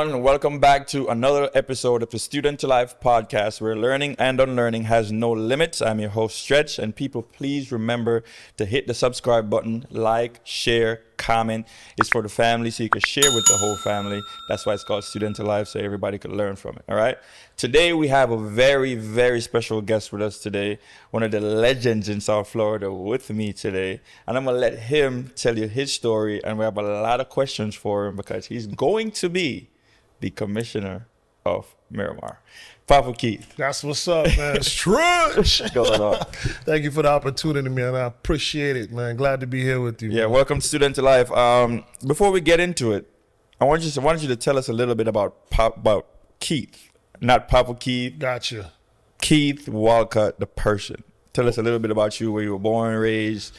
everyone. Welcome back to another episode of the Student to Life podcast, where learning and unlearning has no limits. I'm your host, Stretch, and people, please remember to hit the subscribe button, like, share, comment. It's for the family, so you can share with the whole family. That's why it's called Student to Life, so everybody could learn from it. All right. Today we have a very, very special guest with us today. One of the legends in South Florida with me today, and I'm gonna let him tell you his story. And we have a lot of questions for him because he's going to be the commissioner of Miramar. Papa Keith. That's what's up, man. Stretch. Going on. Thank you for the opportunity, man. I appreciate it, man. Glad to be here with you. Yeah, man. welcome to Student to Life. Before we get into it, I wanted you to tell us a little bit about Keith. Not Papa Keith. Gotcha. Keith Walcott, the person. Tell us a little bit about you, where you were born, raised,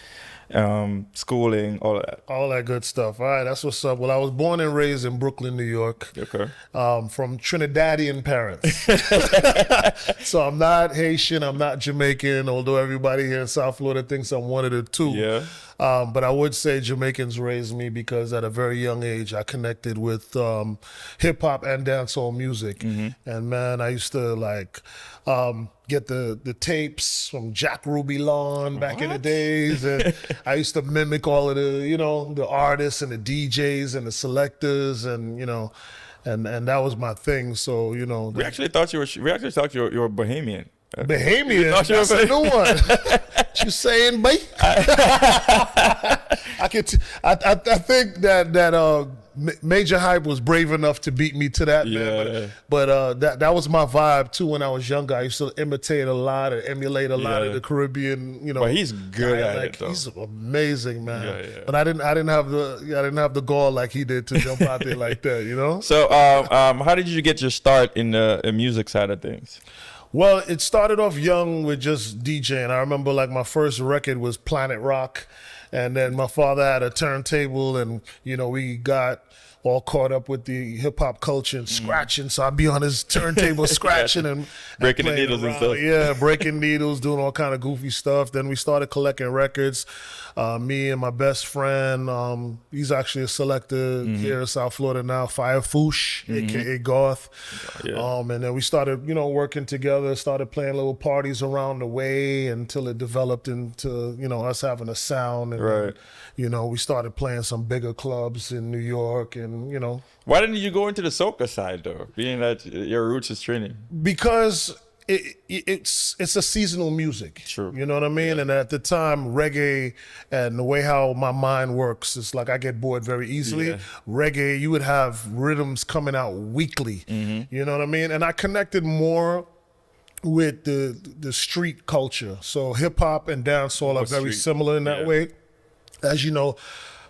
schooling, all of that. All that good stuff. All right, that's what's up. Well, I was born and raised in Brooklyn, New York. Okay. From Trinidadian parents. So I'm not Haitian, I'm not Jamaican, although everybody here in South Florida thinks I'm one of the two. Yeah. But I would say Jamaicans raised me because at a very young age, I connected with hip hop and dancehall music. Mm-hmm. And man, I used to get the tapes from Jack Ruby Lawn back in the days. And I used to mimic all of the artists and the DJs and the selectors and, and that was my thing. So, We actually thought you were Bahamian. Bahamian? That's a new one. What you saying, babe? I think that Major Hype was brave enough to beat me to that, man. But that was my vibe too when I was younger. I used to imitate a lot and emulate a lot of the Caribbean, But he's good at it, though. He's amazing, man. Yeah. But I didn't have the gall like he did to jump out there like that, So, how did you get your start in the music side of things? Well, it started off young with just DJing. I remember my first record was Planet Rock. And then my father had a turntable and, we got all caught up with the hip hop culture and scratching. So I'd be on his turntable scratching and breaking the needles and stuff. Yeah, breaking needles, doing all kind of goofy stuff. Then we started collecting records. Me and my best friend, he's actually a selector here in South Florida now, Fire Foosh, aka Goth. Yeah. And then we started, working together, started playing little parties around the way until it developed into, us having a sound. And right. We started playing some bigger clubs in New York and, Why didn't you go into the soca side though, being that your roots is Trini? Because it's a seasonal music. True. You know what I mean? Yeah. And at the time, reggae and the way how my mind works, it's like I get bored very easily. Yeah. Reggae, you would have rhythms coming out weekly. Mm-hmm. You know what I mean? And I connected more with the street culture. So hip hop and dancehall are very similar in that way. As you know,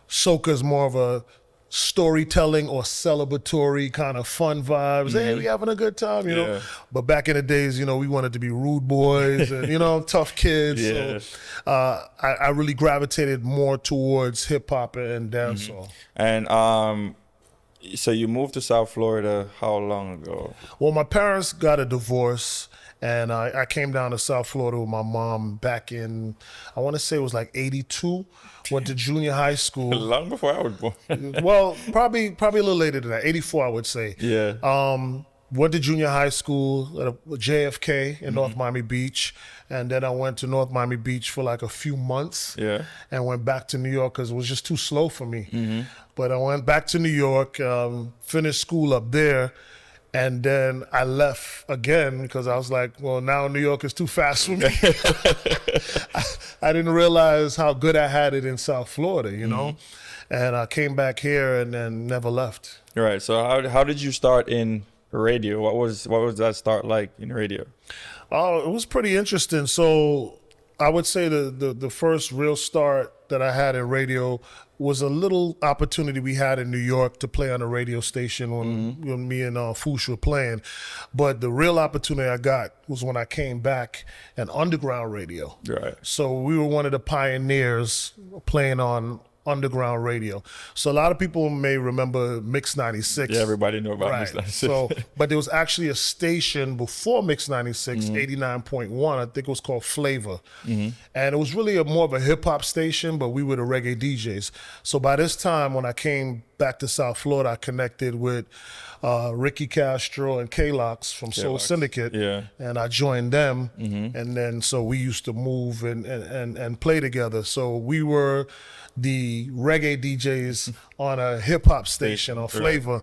soca is more of a storytelling or celebratory kind of fun vibes. Mm-hmm. Hey, we having a good time, you know. But back in the days, we wanted to be rude boys and tough kids. Yeah. So I really gravitated more towards hip hop and dancehall. Mm-hmm. And so you moved to South Florida how long ago? Well, my parents got a divorce. And I came down to South Florida with my mom back in, I want to say it was 82. Went to junior high school. Long before I was born. Well, probably a little later than that. 84, I would say. Yeah. Went to junior high school at JFK in North Miami Beach. And then I went to North Miami Beach for a few months. Yeah. And went back to New York because it was just too slow for me. Mm-hmm. But I went back to New York, finished school up there. And then I left again because I was like, well, now New York is too fast for me. I didn't realize how good I had it in South Florida, And I came back here and then never left. Right. So how did you start in radio? What was that start like in radio? Oh, it was pretty interesting. So I would say the first real start that I had in radio was a little opportunity we had in New York to play on a radio station when me and Foosh were playing. But the real opportunity I got was when I came back in underground radio. Right. So we were one of the pioneers playing on underground radio. So a lot of people may remember Mix 96. Yeah, everybody knew about Mix 96. So, but there was actually a station before Mix 96, 89.1, I think it was called Flavor. And it was really more of a hip hop station, but we were the reggae DJs. So by this time, when I came back to South Florida, I connected with Ricky Castro and K-Lox from Soul Syndicate, and I joined them, and then so we used to move and play together. So we were the reggae DJs on a hip hop station on Flavor,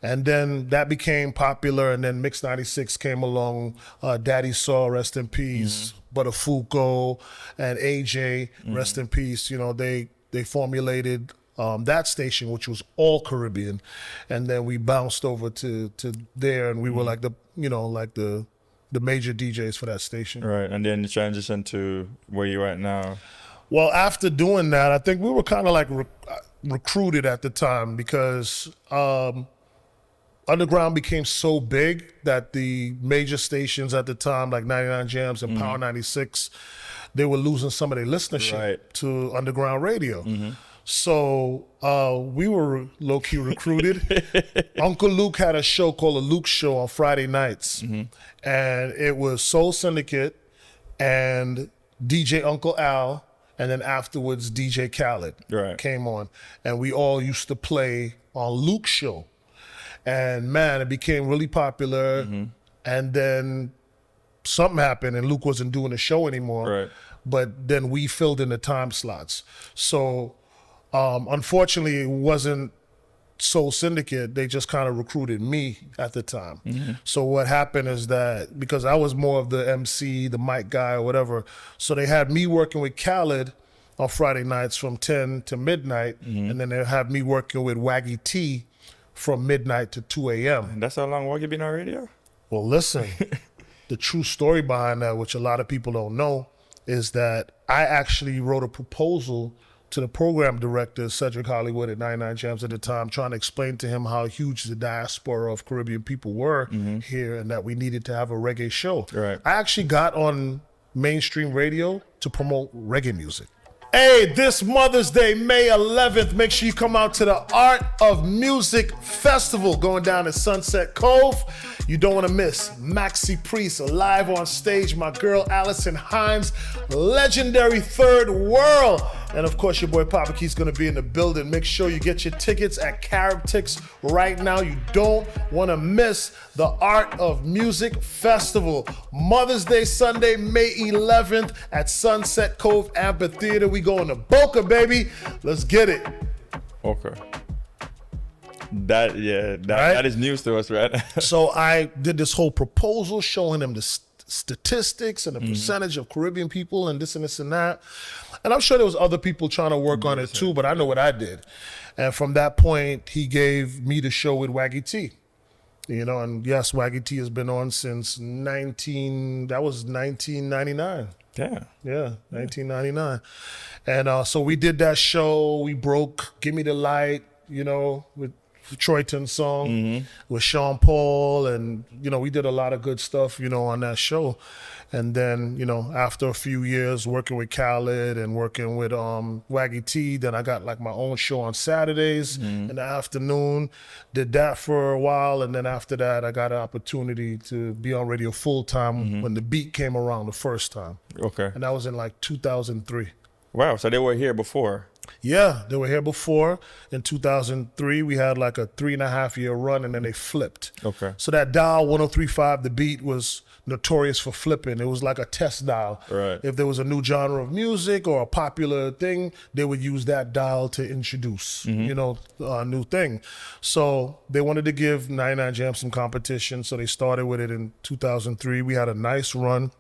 and then that became popular. And then Mix 96 came along. Daddy Saw, rest in peace. Buttafuoco and AJ, rest in peace. You know, they formulated that station, which was all Caribbean, and then we bounced over to there, and we were like the major DJs for that station. Right, and then you transitioned to where you're at now. Well, after doing that, I think we were kind of like recruited at the time because Underground became so big that the major stations at the time, like 99 Jams and Power 96, they were losing some of their listenership to Underground radio. So we were low-key recruited. Uncle Luke had a show called The Luke Show on Friday nights. And it was Soul Syndicate and DJ Uncle Al, and then afterwards DJ Khaled came on. And we all used to play on Luke's show. And man, it became really popular. And then something happened and Luke wasn't doing the show anymore. But then we filled in the time slots. So unfortunately, it wasn't Soul Syndicate. They just kind of recruited me at the time. So what happened is that because I was more of the MC, the mic guy or whatever, so they had me working with Khaled on Friday nights from 10 to midnight. And then they had me working with Waggy T from midnight to 2 a.m. And that's how long Waggy been on radio? Well, listen, the true story behind that, which a lot of people don't know, is that I actually wrote a proposal to the program director, Cedric Hollywood at 99 Jams at the time, trying to explain to him how huge the diaspora of Caribbean people were here and that we needed to have a reggae show. I actually got on mainstream radio to promote reggae music. Hey, this Mother's Day, May 11th, make sure you come out to the Art of Music Festival going down at Sunset Cove. You don't want to miss Maxi Priest live on stage, my girl Allison Hines, legendary Third World. And of course, your boy Papa Key's going to be in the building. Make sure you get your tickets at Caribtix right now. You don't want to miss the Art of Music Festival. Mother's Day Sunday, May 11th at Sunset Cove Amphitheater. We going to Boca, baby. Let's get it. Okay. That is news to us, right? So I did this whole proposal showing them the statistics and the percentage of Caribbean people and this and this and that. And I'm sure there was other people trying to work on it too, but I know what I did. And from that point, he gave me the show with Waggy T. You know, and yes, Waggy T has been on since 1999. Yeah, 1999. And so we did that show. We broke Give Me the Light, you know, with Troyton's song, with Sean Paul. And, you know, we did a lot of good stuff, you know, on that show. And then, you know, after a few years working with Khaled and working with Waggy T, then I got like my own show on Saturdays in the afternoon. Did that for a while. And then after that, I got an opportunity to be on radio full time when The Beat came around the first time. Okay. And that was in like 2003. Wow, so they were here before. Yeah, they were here before. In 2003, we had like a 3.5-year run, and then they flipped. Okay. So that dial 103.5, The Beat, was notorious for flipping. It was like a test dial. Right. If there was a new genre of music or a popular thing, they would use that dial to introduce, you know, a new thing. So they wanted to give 99 Jams some competition, so they started with it in 2003. We had a nice run,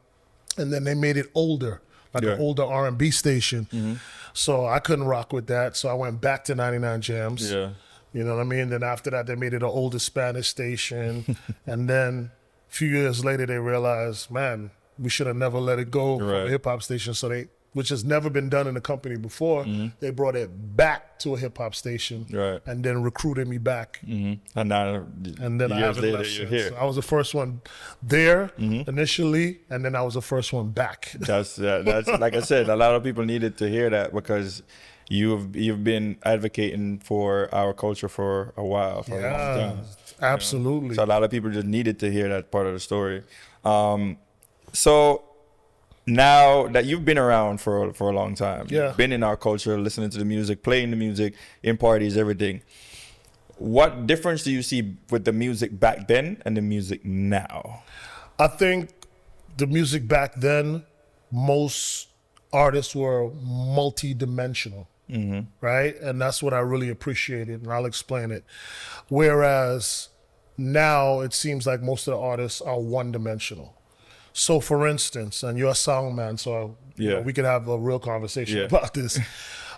and then they made it older. Like an older R&B station. So I couldn't rock with that. So I went back to 99 Jams. Yeah. You know what I mean? Then after that, they made it an older Spanish station. And then a few years later, they realized, man, we should have never let it go from a hip-hop station. So they, which has never been done in the company before, they brought it back to a hip-hop station and then recruited me back. And now, and then I years haven't later, left you're since. here. So I was the first one there initially, and then I was the first one back. That's like I said, a lot of people needed to hear that because you've been advocating for our culture for a while, for a long time. Absolutely. You know? So a lot of people just needed to hear that part of the story. So now that you've been around for a long time, been in our culture, listening to the music, playing the music in parties, everything, what difference do you see with the music back then and the music now? I think the music back then, most artists were multi-dimensional, right? And that's what I really appreciated, and I'll explain it. Whereas now it seems like most of the artists are one-dimensional. So for instance, and you're a song man, so you know, we could have a real conversation about this.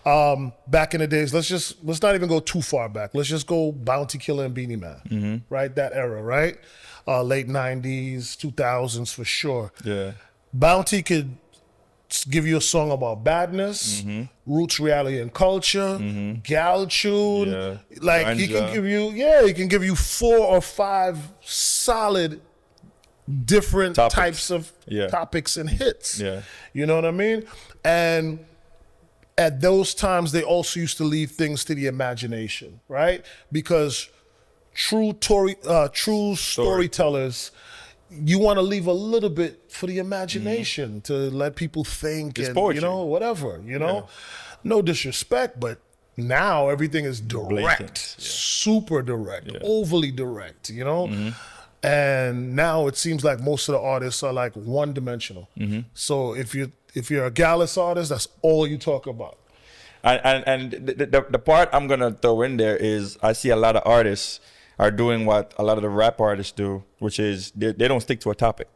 Back in the days, let's not even go too far back. Let's just go Bounty Killer and Beanie Man, right? That era, right? Late 90s, 2000s for sure. Yeah. Bounty could give you a song about badness, roots, reality, and culture, gal tune. Like Ganja. he can give you 4 or 5 solid different types of topics and hits. Yeah. You know what I mean? And at those times, they also used to leave things to the imagination, right? Because true storytellers, you want to leave a little bit for the imagination to let people think and, poetry. you know, whatever, you know? No disrespect, but now everything is direct, super direct, overly direct, you know? And now it seems like most of the artists are like one-dimensional. So if you're a Gallus artist, that's all you talk about. And the part I'm gonna throw in there is I see a lot of artists are doing what a lot of the rap artists do, which is they don't stick to a topic.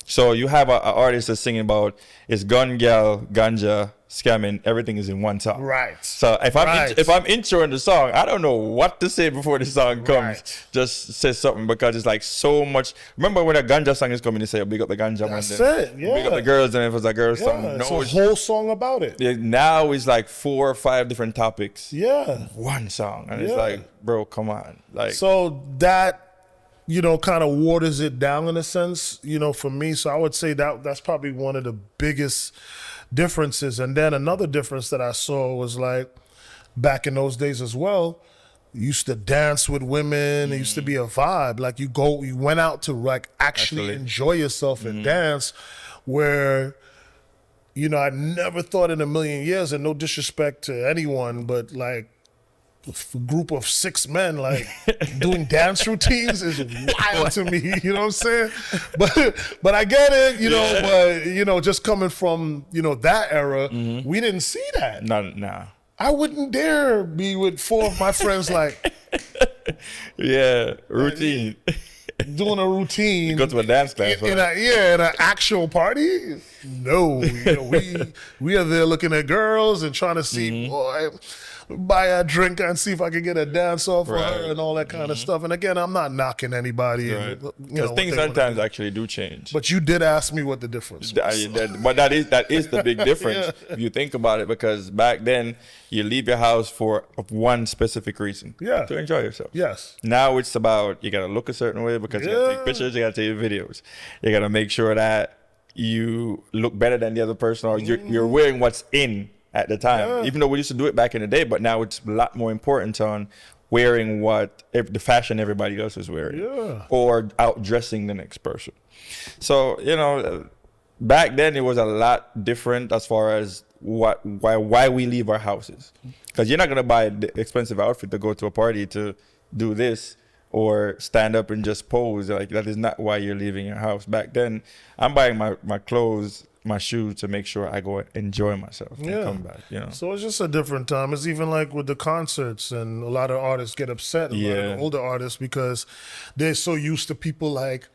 So you have an artist that's singing about it's gun, gal, ganja, scamming, everything is in one song. Right. So if I'm introing the song, I don't know what to say before the song comes. Right. Just say something because it's like so much. Remember when a ganja song is coming, they say, oh, big up the ganja man. That's it, yeah. Big up the girls, and if it's a girl song, It's a whole song about it. Now it's like 4 or 5 different topics. Yeah. One song. And it's like, bro, come on. Like, so that, you know, kind of waters it down in a sense, you know, for me. So I would say that's probably one of the biggest differences. And then another difference that I saw was like back in those days as well, you used to dance with women. It used to be a vibe. Like you went out to like actually enjoy yourself and dance, where, you know, I never thought in a million years, and no disrespect to anyone, but like a group of 6 men like doing dance routines is wild to me, you know what I'm saying? But I get it, you know, but you know, just coming from, you know, that era, we didn't see that. nah. I wouldn't dare be with 4 of my friends like routine. Doing a routine. Go to a dance class. In an actual party? No. You know, we are there looking at girls and trying to see, boy, buy a drink and see if I can get a dance off of her and all that kind of stuff. And again, I'm not knocking anybody. Right. Because things sometimes actually do change. But you did ask me what the difference was. But that is the big difference if you think about it, because back then you leave your house for one specific reason. To enjoy yourself. Yes. Now it's about you gotta look a certain way because you gotta take pictures, you gotta take videos. You gotta make sure that you look better than the other person, or you're wearing what's in at the time, even though we used to do it back in the day, but now it's a lot more important on wearing the fashion everybody else is wearing, or outdressing the next person. So, you know, back then it was a lot different as far as why we leave our houses, because you're not gonna buy an expensive outfit to go to a party to do this or stand up and just pose. Like, that is not why you're leaving your house. Back then, I'm buying my clothes, my shoes to make sure I go enjoy myself and come back, you know. So it's just a different time. It's even like with the concerts, and a lot of artists get upset, a lot of the older artists, because they're so used to people like,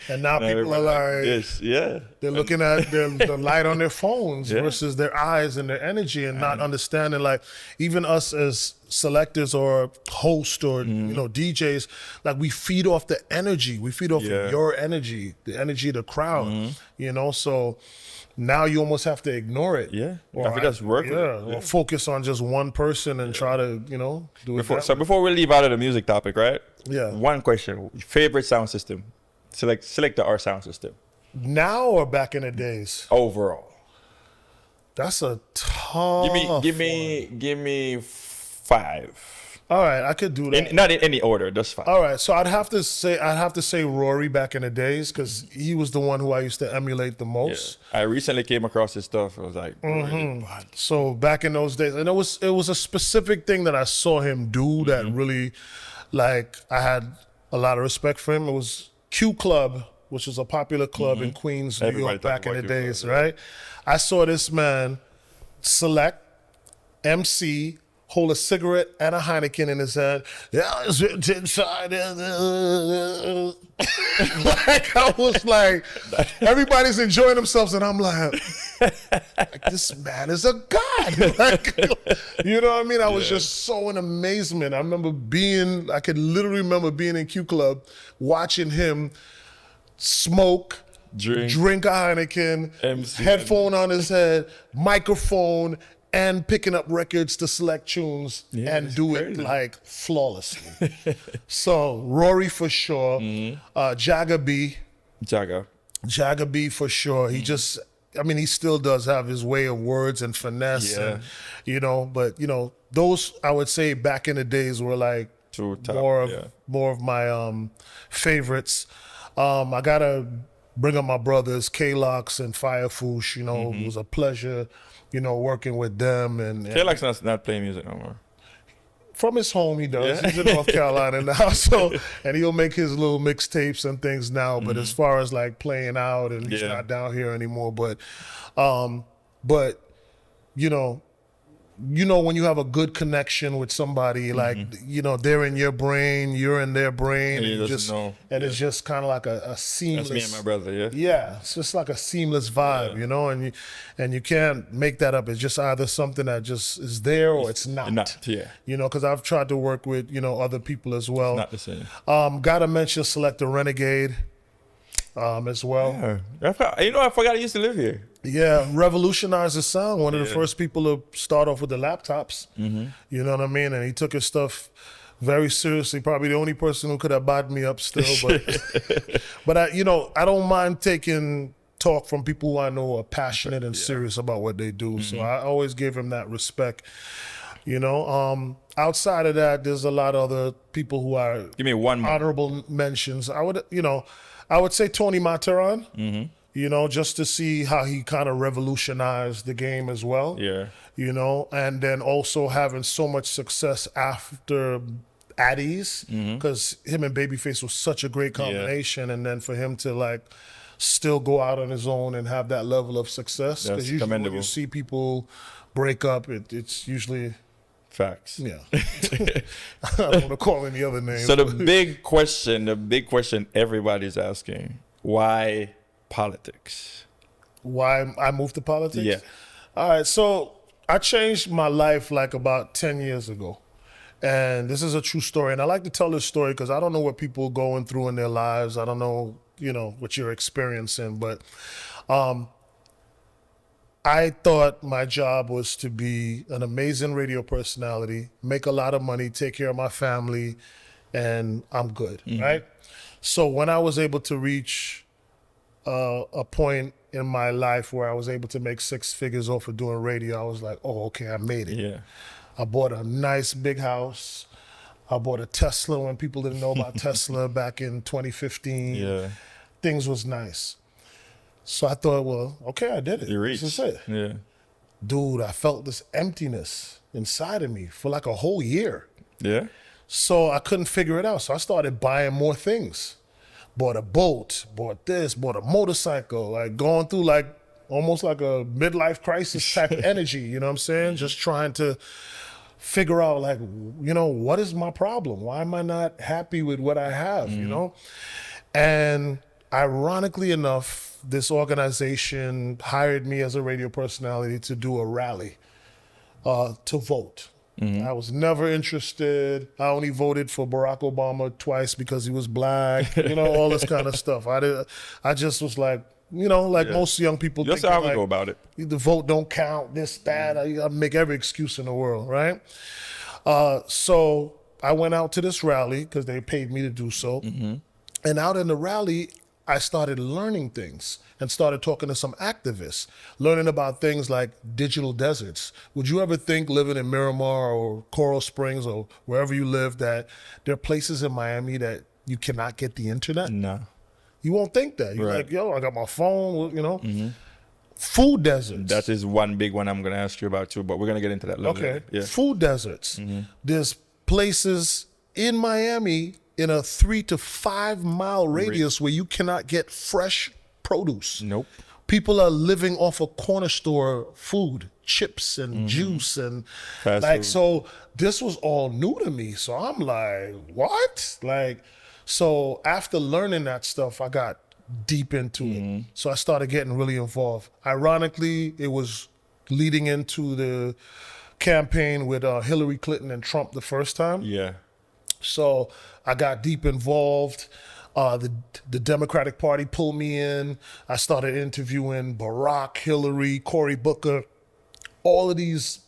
and now people are like, they're looking at the light on their phones versus their eyes and their energy, and not understanding, like, even us as selectors or hosts or you know, DJs, like, we feed off the energy, we feed off of your energy, the energy of the crowd, you know. So now you almost have to ignore it, or I think that's working, or focus on just one person and try to, you know, do it. So before we leave out of the music topic, right? One question: favorite sound system? Select our sound system. Now or back in the days? Overall. That's a tough Give me 5. All right, I could do that. Not in any order. That's fine. All right, so I'd have to say Rory back in the days because he was the one who I used to emulate the Yeah. most. I recently came across his stuff. I was like, So back in those days, and it was a specific thing that I saw him do that really, like, I had a lot of respect for him. It was Q Club, which was a popular club in Queens, New Everybody York, back in talking the about Q days, Club, yeah. right? I saw this man select, MC, hold a cigarette and a Heineken in his hand. Yeah, it's written inside. Like, I was like, everybody's enjoying themselves, and I'm like this man is a god. Like, you know what I mean? I was just so in amazement. I could literally remember being in Q Club, watching him smoke, drink a Heineken, MC. headphone on his head, microphone, and picking up records to select tunes and do it like flawlessly. So Rory for sure, Jagger B for sure. He just, I mean, he still does have his way of words and finesse, and, you know. But you know, those I would say back in the days were like more of my favorites. I gotta bring up my brothers K-Lox and Firefoosh. You know, it was a pleasure, you know, working with them. And K-Lox not playing music no more. From his home, he does. He's in North Carolina now, so, and he'll make his little mixtapes and things now. But as far as like playing out, and he's not down here anymore. But you know, when you have a good connection with somebody, like, you know, they're in your brain, you're in their brain, And you just know. and it's just kind of like a seamless. That's me and my brother, Yeah, it's just like a seamless vibe, you know, and you can't make that up. It's just either something that just is there or it's not. You know, because I've tried to work with, you know, other people as well. Not the same. Gotta mention Selector Renegade as well. Yeah. You know, I forgot I used to live here. Yeah, revolutionized the sound. One of the first people to start off with the laptops. You know what I mean? And he took his stuff very seriously. Probably the only person who could have bought me up still. But I don't mind taking talk from people who I know are passionate and serious about what they do. So I always give him that respect. You know, outside of that, there's a lot of other people who are Give me one more. honorable mentions. I would say Tony Materan. You know, just to see how he kind of revolutionized the game as well. Yeah. You know, and then also having so much success after at ease, because him and Babyface was such a great combination, and then for him to like still go out on his own and have that level of success. That's Because usually when commendable. you see people break up, it's usually Facts. I don't want to call any other names. So the big question everybody's asking, why politics? Why I moved to politics? Yeah. All right, so I changed my life like about 10 years ago. And this is a true story. And I like to tell this story because I don't know what people are going through in their lives. I don't know, you know, what you're experiencing. But I thought my job was to be an amazing radio personality, make a lot of money, take care of my family, and I'm good, right? So when I was able to reach a point in my life where I was able to make 6 figures off of doing radio, I was like, oh, okay, I made it. Yeah. I bought a nice big house. I bought a Tesla when people didn't know about Tesla back in 2015. Yeah. Things was nice. So I thought, well, okay, I did it. You reached. This is it. Yeah. Dude, I felt this emptiness inside of me for like a whole year. Yeah. So I couldn't figure it out. So I started buying more things. Bought a boat, bought this, bought a motorcycle, like going through like almost like a midlife crisis type energy, you know what I'm saying? Just trying to figure out like, you know, what is my problem? Why am I not happy with what I have, you know? And ironically enough, this organization hired me as a radio personality to do a rally to vote. I was never interested. I only voted for Barack Obama twice because he was black, you know, all this kind of stuff. I just was like, you know, like most young people That's think how we like, go about it. the vote don't count, this, that. I make every excuse in the world, right? So I went out to this rally because they paid me to do so. And out in the rally, I started learning things and started talking to some activists, learning about things like digital deserts. Would you ever think living in Miramar or Coral Springs or wherever you live that there are places in Miami that you cannot get the internet? No. You won't think that. You're Right. like, yo, I got my phone, you know? Food deserts. That is one big one I'm going to ask you about too, but we're going to get into that later. Okay. Yeah. Food deserts. There's places in Miami in a 3 to 5 mile radius where you cannot get fresh produce. Nope. People are living off of corner store food, chips and juice and Fast like food. so this was all new to me. So I'm like, what? Like so after learning that stuff, I got deep into it. So I started getting really involved. Ironically, it was leading into the campaign with Hillary Clinton and Trump the first time. Yeah. So I got deep involved. The Democratic Party pulled me in. I started interviewing Barack, Hillary, Cory Booker, all of these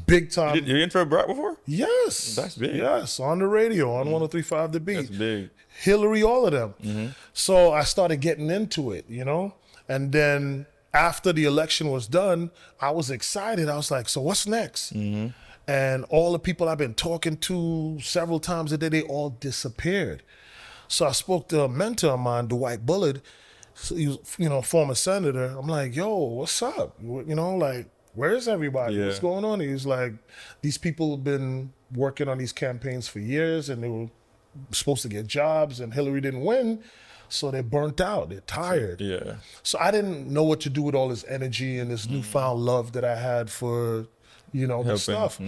big time. You interviewed Barack before? Yes. That's big. Yes, on the radio, on 103.5 The Beat. That's big. Hillary, all of them. So I started getting into it, you know? And then after the election was done, I was excited. I was like, so what's next? And all the people I've been talking to several times a day, they all disappeared. So I spoke to a mentor of mine, Dwight Bullard. So he was, you know, former senator. I'm like, yo, what's up? You know, like, where's everybody? Yeah. What's going on? He's like, these people have been working on these campaigns for years and they were supposed to get jobs and Hillary didn't win. So they're burnt out. They're tired. Yeah. So I didn't know what to do with all this energy and this newfound love that I had for, you know, the stuff.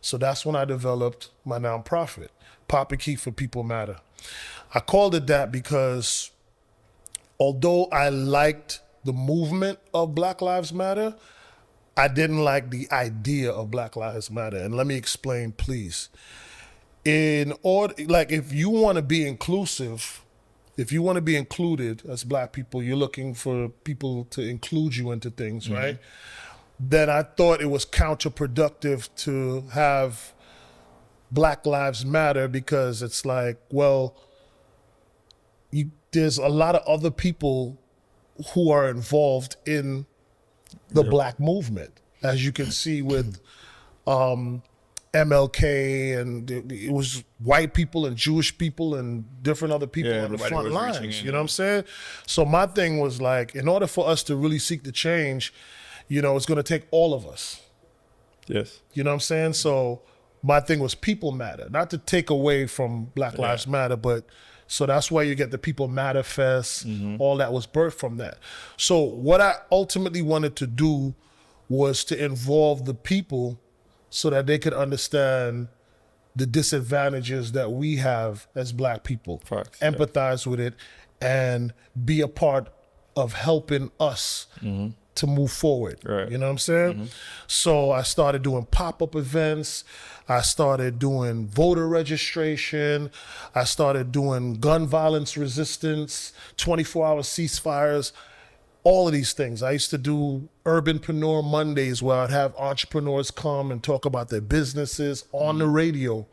So that's when I developed my nonprofit, Papa Key for People Matter. I called it that because although I liked the movement of Black Lives Matter, I didn't like the idea of Black Lives Matter. And let me explain, please. In order, like, if you want to be inclusive, if you want to be included as Black people, you're looking for people to include you into things, right? Then I thought it was counterproductive to have Black Lives Matter because it's like, well, there's a lot of other people who are involved in the Black movement, as you can see with MLK, and it was white people and Jewish people and different other people on the everybody front was reaching lines. in. You know what I'm saying? So my thing was like, in order for us to really seek the change, you know, it's going to take all of us. Yes. You know what I'm saying? So my thing was people matter, not to take away from Black Lives Matter, but so that's why you get the People Matter Fest, all that was birthed from that. So what I ultimately wanted to do was to involve the people so that they could understand the disadvantages that we have as Black people, Facts, empathize with it, and be a part of helping us to move forward. Right. You know what I'm saying? So I started doing pop-up events. I started doing voter registration. I started doing gun violence resistance, 24-hour ceasefires, all of these things. I used to do Urbanpreneur Mondays where I'd have entrepreneurs come and talk about their businesses on the radio.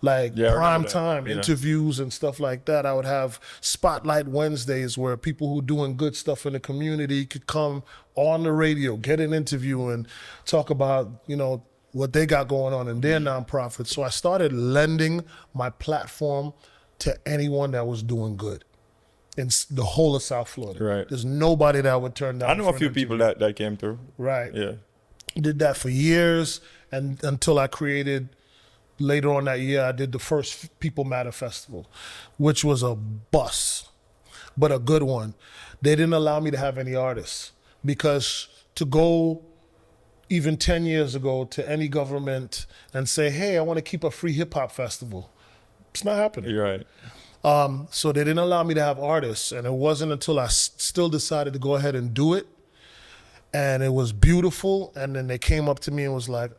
Like Yeah, I prime remember that. time Yeah. interviews and stuff like that. I would have Spotlight Wednesdays where people who doing good stuff in the community could come on the radio, get an interview and talk about, you know, what they got going on in their nonprofit. So I started lending my platform to anyone that was doing good in the whole of South Florida. Right. There's nobody that would turn down. I know for a an few interview. people that came through. Right. Yeah. Did that for years, and until I created, later on that year, I did the first People Matter Festival, which was a bust, but a good one. They didn't allow me to have any artists because to go even 10 years ago to any government and say, hey, I want to keep a free hip hop festival, it's not happening. You're right. So they didn't allow me to have artists, and it wasn't until I still decided to go ahead and do it, and it was beautiful, and then they came up to me and was like,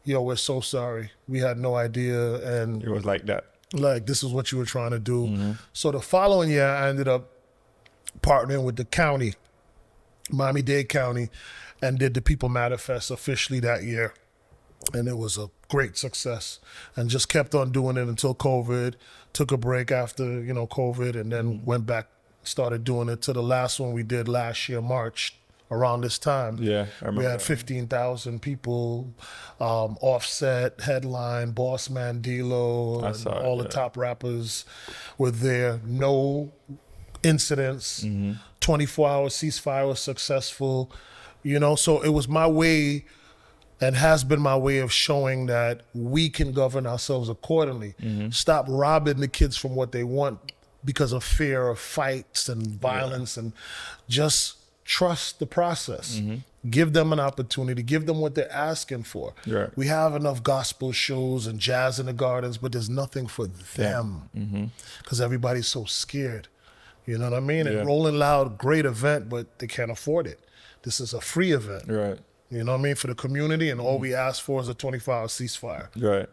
yo, we're so sorry. We had no idea, and It was like that. like, this is what you were trying to do. So the following year, I ended up partnering with the county, Miami-Dade County, and did the People Matter Fest officially that year. And it was a great success, and just kept on doing it until COVID, took a break after, you know, COVID, and then went back started doing it, to the last one we did last year, March, around this time. Yeah, I remember we had that. 15,000 people, Offset, Headline, Boss Man, D-Lo, and saw it, all the yeah. top rappers were there. No incidents. 24-hour ceasefire was successful. You know, so it was my way, and has been my way, of showing that we can govern ourselves accordingly. Stop robbing the kids from what they want because of fear of fights and violence, and just trust the process. Give them an opportunity, give them what they're asking for. Right. We have enough gospel shows and jazz in the gardens, but there's nothing for them because everybody's so scared. You know what I mean? Yeah. And Rolling Loud, great event, but they can't afford it. This is a free event. Right. You know what I mean? For the community, and all we ask for is a 24-hour ceasefire. Right.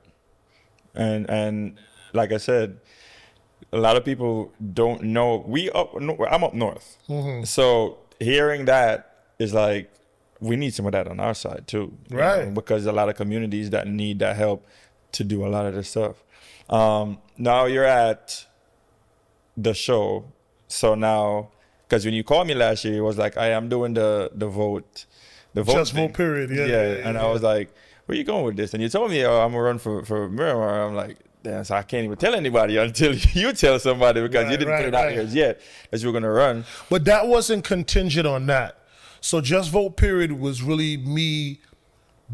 And like I said, a lot of people don't know. I'm up north, so hearing that is like, we need some of that on our side too, you Right. know, because a lot of communities that need that help to do a lot of this stuff. Now you're at the show, so now, because when you called me last year, it was like, I'm doing the vote. The vote Just thing. vote period, yeah. And I was like, where you going with this? And you told me, I'm gonna run for Miramar. I'm like, damn, so I can't even tell anybody until you tell somebody, because you didn't put it out here yet that you were gonna run. But that wasn't contingent on that. So Just Vote period was really me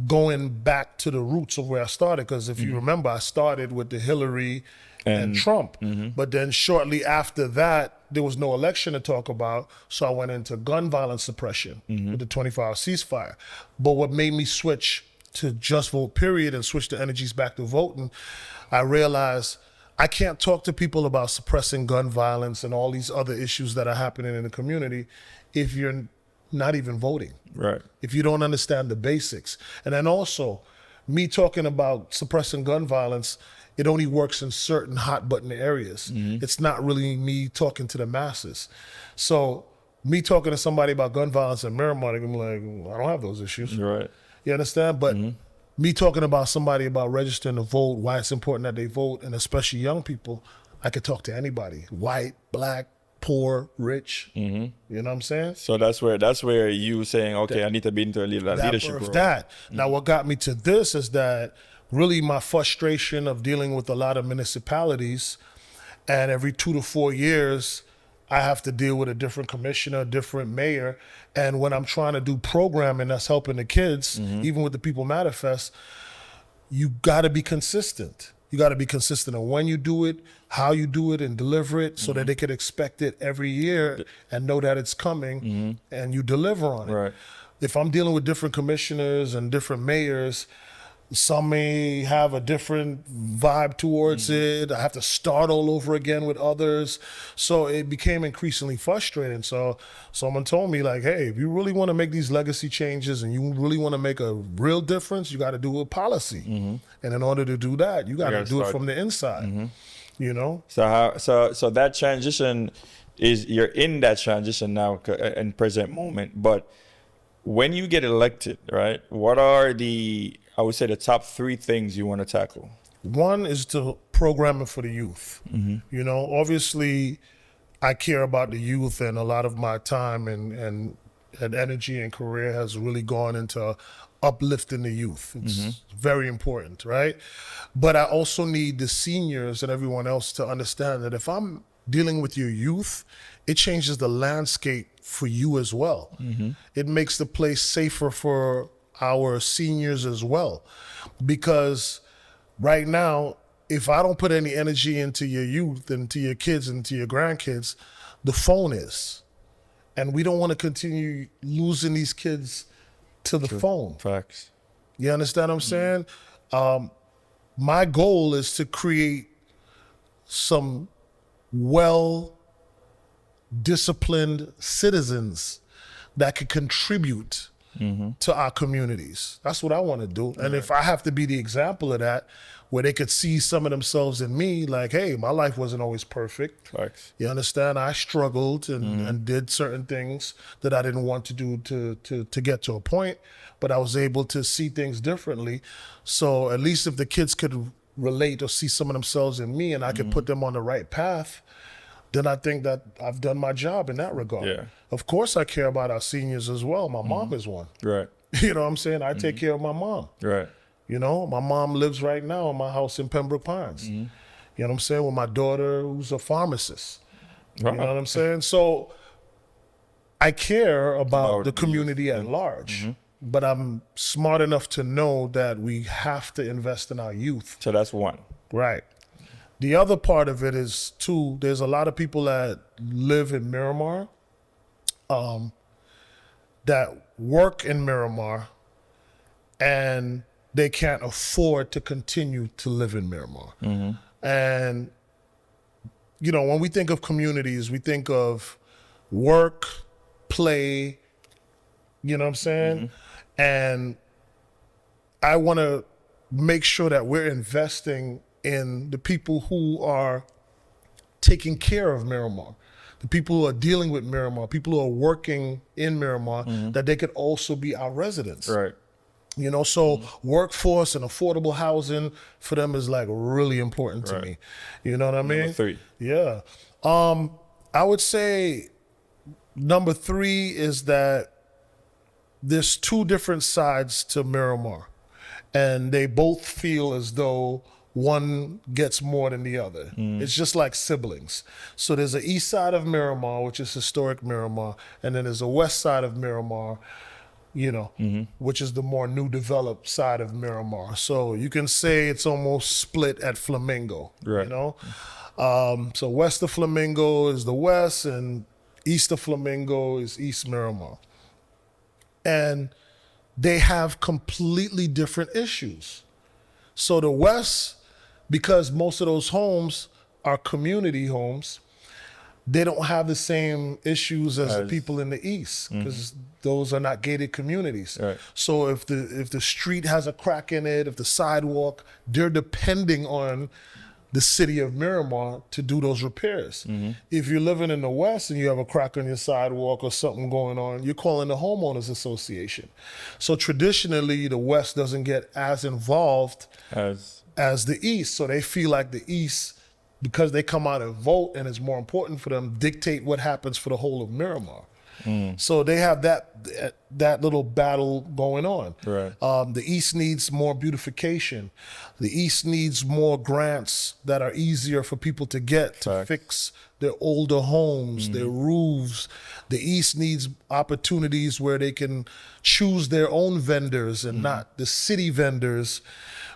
going back to the roots of where I started. Because if you remember, I started with the Hillary and Trump. But then shortly after that, there was no election to talk about. So I went into gun violence suppression with the 24-hour ceasefire. But what made me switch to Just Vote period and switch the energies back to voting, I realized I can't talk to people about suppressing gun violence and all these other issues that are happening in the community if you're not even voting. Right. If you don't understand the basics. And then also, me talking about suppressing gun violence, it only works in certain hot button areas. It's not really me talking to the masses. So me talking to somebody about gun violence in Miramar, they're gonna be like, I don't have those issues. Right. You understand? But me talking about somebody about registering to vote, why it's important that they vote, and especially young people, I could talk to anybody. White, black, poor, rich. You know what I'm saying? So that's where you saying, okay, I need to be into a leadership role. Now, what got me to this is that really my frustration of dealing with a lot of municipalities, and every 2 to 4 years, I have to deal with a different commissioner, a different mayor. And when I'm trying to do programming that's helping the kids, even with the People Manifest, you got to be consistent. You got to be consistent on when you do it, how you do it, and deliver it so that they can expect it every year and know that it's coming and you deliver on it. Right. If I'm dealing with different commissioners and different mayors, some may have a different vibe towards it. I have to start all over again with others. So it became increasingly frustrating. So someone told me, like, hey, if you really want to make these legacy changes and you really want to make a real difference, you got to do it with policy. And in order to do that, you got to do it from the inside, you know? So that transition you're in that transition now in present moment. But when you get elected, right, what are I would say the top 3 things you want to tackle? One is to programming for the youth. You know, obviously I care about the youth, and a lot of my time and energy and career has really gone into uplifting the youth. It's very important, right? But I also need the seniors and everyone else to understand that if I'm dealing with your youth, it changes the landscape for you as well. It makes the place safer for our seniors as well. Because right now, if I don't put any energy into your youth and to your kids and to your grandkids, the phone is. And we don't want to continue losing these kids to the phone. Facts. You understand what I'm saying? My goal is to create some well-disciplined citizens that could contribute to our communities. That's what I want to do. And if I have to be the example of that, where they could see some of themselves in me, like, hey, my life wasn't always perfect. Facts. You understand? I struggled and did certain things that I didn't want to do to get to a point, but I was able to see things differently. So at least if the kids could relate or see some of themselves in me and I could put them on the right path, then I think that I've done my job in that regard. Yeah. Of course, I care about our seniors as well. My mom is one. Right. You know what I'm saying? I take care of my mom. Right. You know, my mom lives right now in my house in Pembroke Pines. You know what I'm saying? With my daughter, who's a pharmacist. Wow. You know what I'm saying? So I care about the community at large, but I'm smart enough to know that we have to invest in our youth. So that's one. Right. The other part of it is, too, there's a lot of people that live in Miramar, that work in Miramar, and they can't afford to continue to live in Miramar. And, you know, when we think of communities, we think of work, play, you know what I'm saying? And I want to make sure that we're investing in the people who are taking care of Miramar, the people who are dealing with Miramar, people who are working in Miramar, that they could also be our residents. Right. You know, so workforce and affordable housing for them is like really important to me. You know what I mean? Number 3. Yeah. I would say number 3 is that there's 2 different sides to Miramar, and they both feel as though one gets more than the other. It's just like siblings. So there's an east side of Miramar, which is historic Miramar, and then there's a west side of Miramar, you know, which is the more new developed side of Miramar. So you can say it's almost split at Flamingo, Right. you know? So west of Flamingo is the west, and east of Flamingo is East Miramar. And they have completely different issues. So the west, because most of those homes are community homes, they don't have the same issues as the people in the east, because those are not gated communities. Right. So if the street has a crack in it, if the sidewalk, they're depending on the city of Miramar to do those repairs. If you're living in the west and you have a crack on your sidewalk or something going on, you're calling the homeowners association. So traditionally, the west doesn't get as involved as the east. So they feel like the east, because they come out and vote and it's more important for them, dictate what happens for the whole of Miramar. So they have that little battle going on. Right. The East needs more beautification. The East needs more grants that are easier for people to get to fix their older homes, their roofs. The East needs opportunities where they can choose their own vendors and not the city vendors,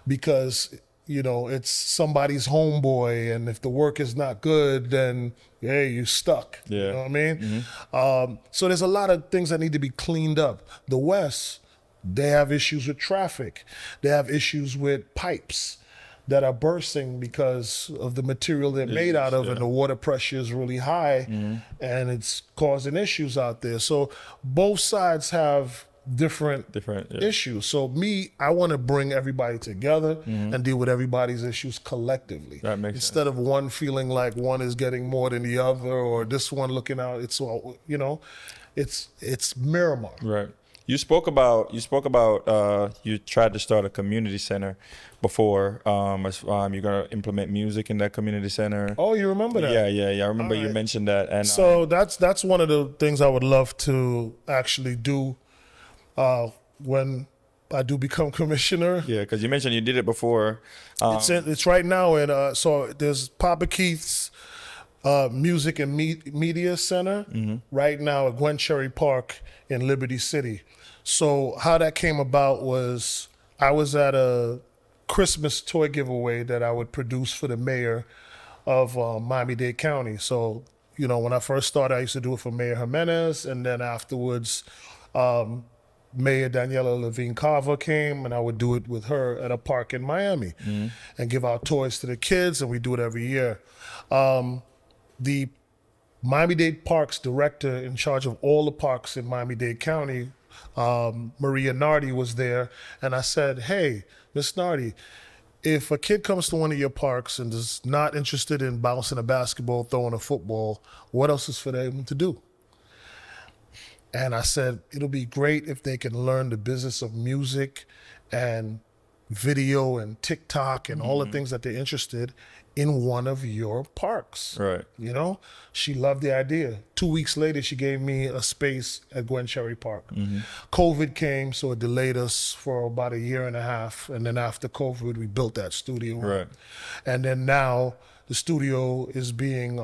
because you know, it's somebody's homeboy, and if the work is not good, then hey, you're stuck. Yeah. You know what I mean? So there's a lot of things that need to be cleaned up. The West, they have issues with traffic. They have issues with pipes that are bursting because of the material they're made out of, and the water pressure is really high, and it's causing issues out there. So both sides have different issues. So I want to bring everybody together and deal with everybody's issues collectively. That makes Instead of one feeling like one is getting more than the other, or this one looking out. It's all, you know, it's Miramar. Right. You spoke about you tried to start a community center before. You're gonna implement music in that community center. Oh, you remember that? Yeah. I remember you mentioned that. And so that's one of the things I would love to actually do when I do become commissioner. Yeah, because you mentioned you did it before. It's right now, and so there's Papa Keith's Music and Media Center right now at Gwen Cherry Park in Liberty City. So how that came about was I was at a Christmas toy giveaway that I would produce for the mayor of Miami-Dade County. So, you know, when I first started, I used to do it for Mayor Jimenez, and then afterwards, Mayor Daniela Levine Carver came, and I would do it with her at a park in Miami and give out toys to the kids, and we do it every year. The Miami-Dade Parks director in charge of all the parks in Miami-Dade County, Maria Nardi, was there, and I said, hey, Miss Nardi, if a kid comes to one of your parks and is not interested in bouncing a basketball, throwing a football, what else is for them to do? And I said, it'll be great if they can learn the business of music and video and TikTok and all the things that they're interested in one of your parks. Right. You know, she loved the idea. 2 weeks later, she gave me a space at Gwen Cherry Park. COVID came, so it delayed us for about 1.5 years. And then after COVID, we built that studio. Right. And then now the studio is being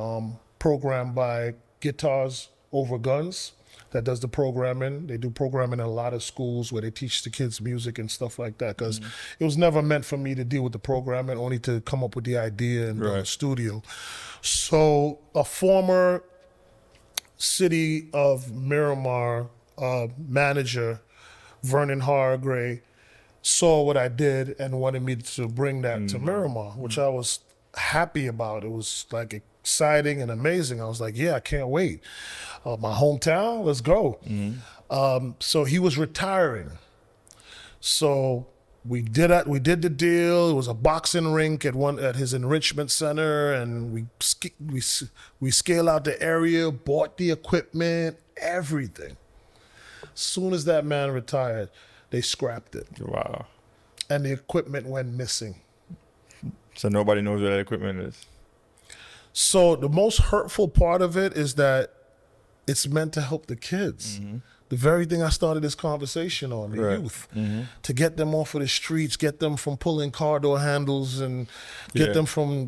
programmed by Guitars Over Guns that does the programming. They do programming in a lot of schools where they teach the kids music and stuff like that, because it was never meant for me to deal with the programming, only to come up with the idea and build a studio. So a former city of Miramar manager, Vernon Hargray, saw what I did and wanted me to bring that to Miramar, which I was happy about. It was like exciting and amazing. I was like, yeah, I can't wait. My hometown, let's go. So he was retiring. So we did the deal. It was a boxing rink at his enrichment center, and we scaled out the area, bought the equipment, everything. As soon as that man retired, they scrapped it. Wow. And the equipment went missing. So nobody knows where that equipment is. So the most hurtful part of it is that it's meant to help the kids. The very thing I started this conversation on, the youth, to get them off of the streets, get them from pulling car door handles and get them from,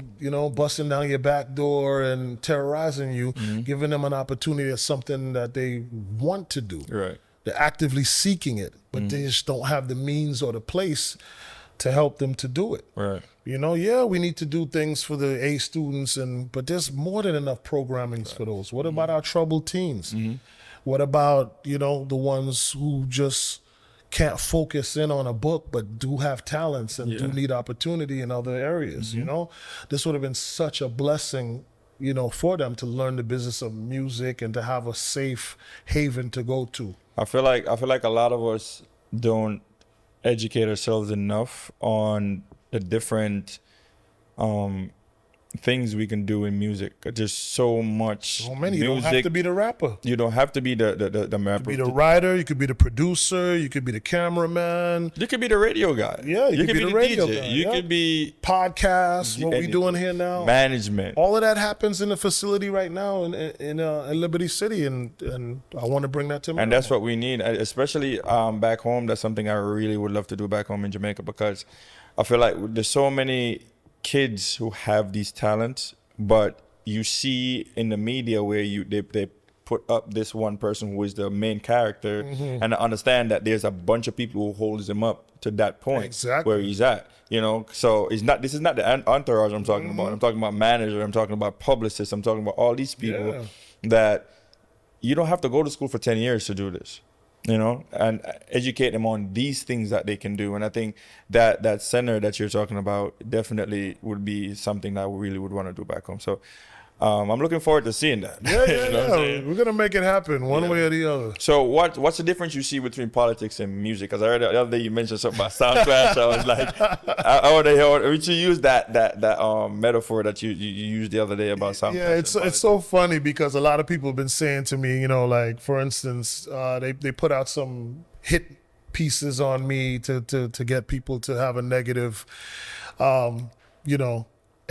busting down your back door and terrorizing you, giving them an opportunity at something that they want to do. Right. They're actively seeking it, but they just don't have the means or the place to help them to do it. Right. We need to do things for the A students, but there's more than enough programming for those. What about our troubled teens? What about, the ones who just can't focus in on a book but do have talents and do need opportunity in other areas, This would have been such a blessing, for them to learn the business of music and to have a safe haven to go to. I feel like a lot of us don't educate ourselves enough on the different things we can do in music. There's so much. So many. Music. You don't have to be the rapper. You don't have to be the rapper. You could be the writer. You could be the producer. You could be the cameraman. You could be the radio guy. Yeah, you could be the radio DJ. guy. You could be podcasts. What we doing here now? Management. All of that happens in the facility right now in Liberty City, and I want to bring that to me. And that's what we need, especially back home. That's something I really would love to do back home in Jamaica, because I feel like there's so many kids who have these talents, but you see in the media where they put up this one person who is the main character, and I understand that there's a bunch of people who holds him up to that point where he's at. So this is not the entourage I'm talking about. I'm talking about manager. I'm talking about publicists. I'm talking about all these people that you don't have to go to school for 10 years to do this. And educate them on these things that they can do. And I think that center that you're talking about definitely would be something that I really would want to do back home. So I'm looking forward to seeing that. Yeah. We're going to make it happen one way or the other. So what's the difference you see between politics and music? Because I heard the other day you mentioned something about sound clash. I was like, I want to hear, would you use that metaphor that you used the other day about sound clash? Yeah, it's so funny because a lot of people have been saying to me, like, for instance, they put out some hit pieces on me to get people to have a negative,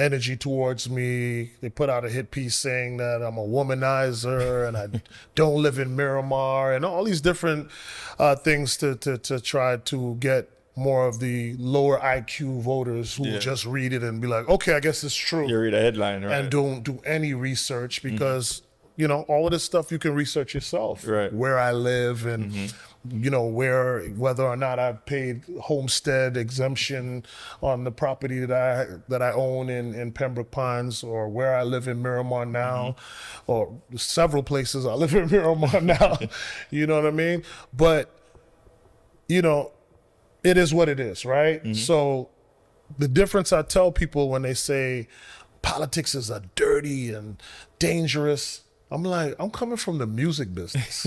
energy towards me. They put out a hit piece saying that I'm a womanizer and I don't live in Miramar and all these different things to try to get more of the lower IQ voters who just read it and be like, okay, I guess it's true. You read a headline, right? And don't do any research because, all of this stuff you can research yourself. Right. Where I live and, whether or not I've paid homestead exemption on the property that I own in Pembroke Pines, or where I live in Miramar now, or several places I live in Miramar now. You know what I mean? But, it is what it is, right? So the difference I tell people when they say politics is a dirty and dangerous, I'm like, I'm coming from the music business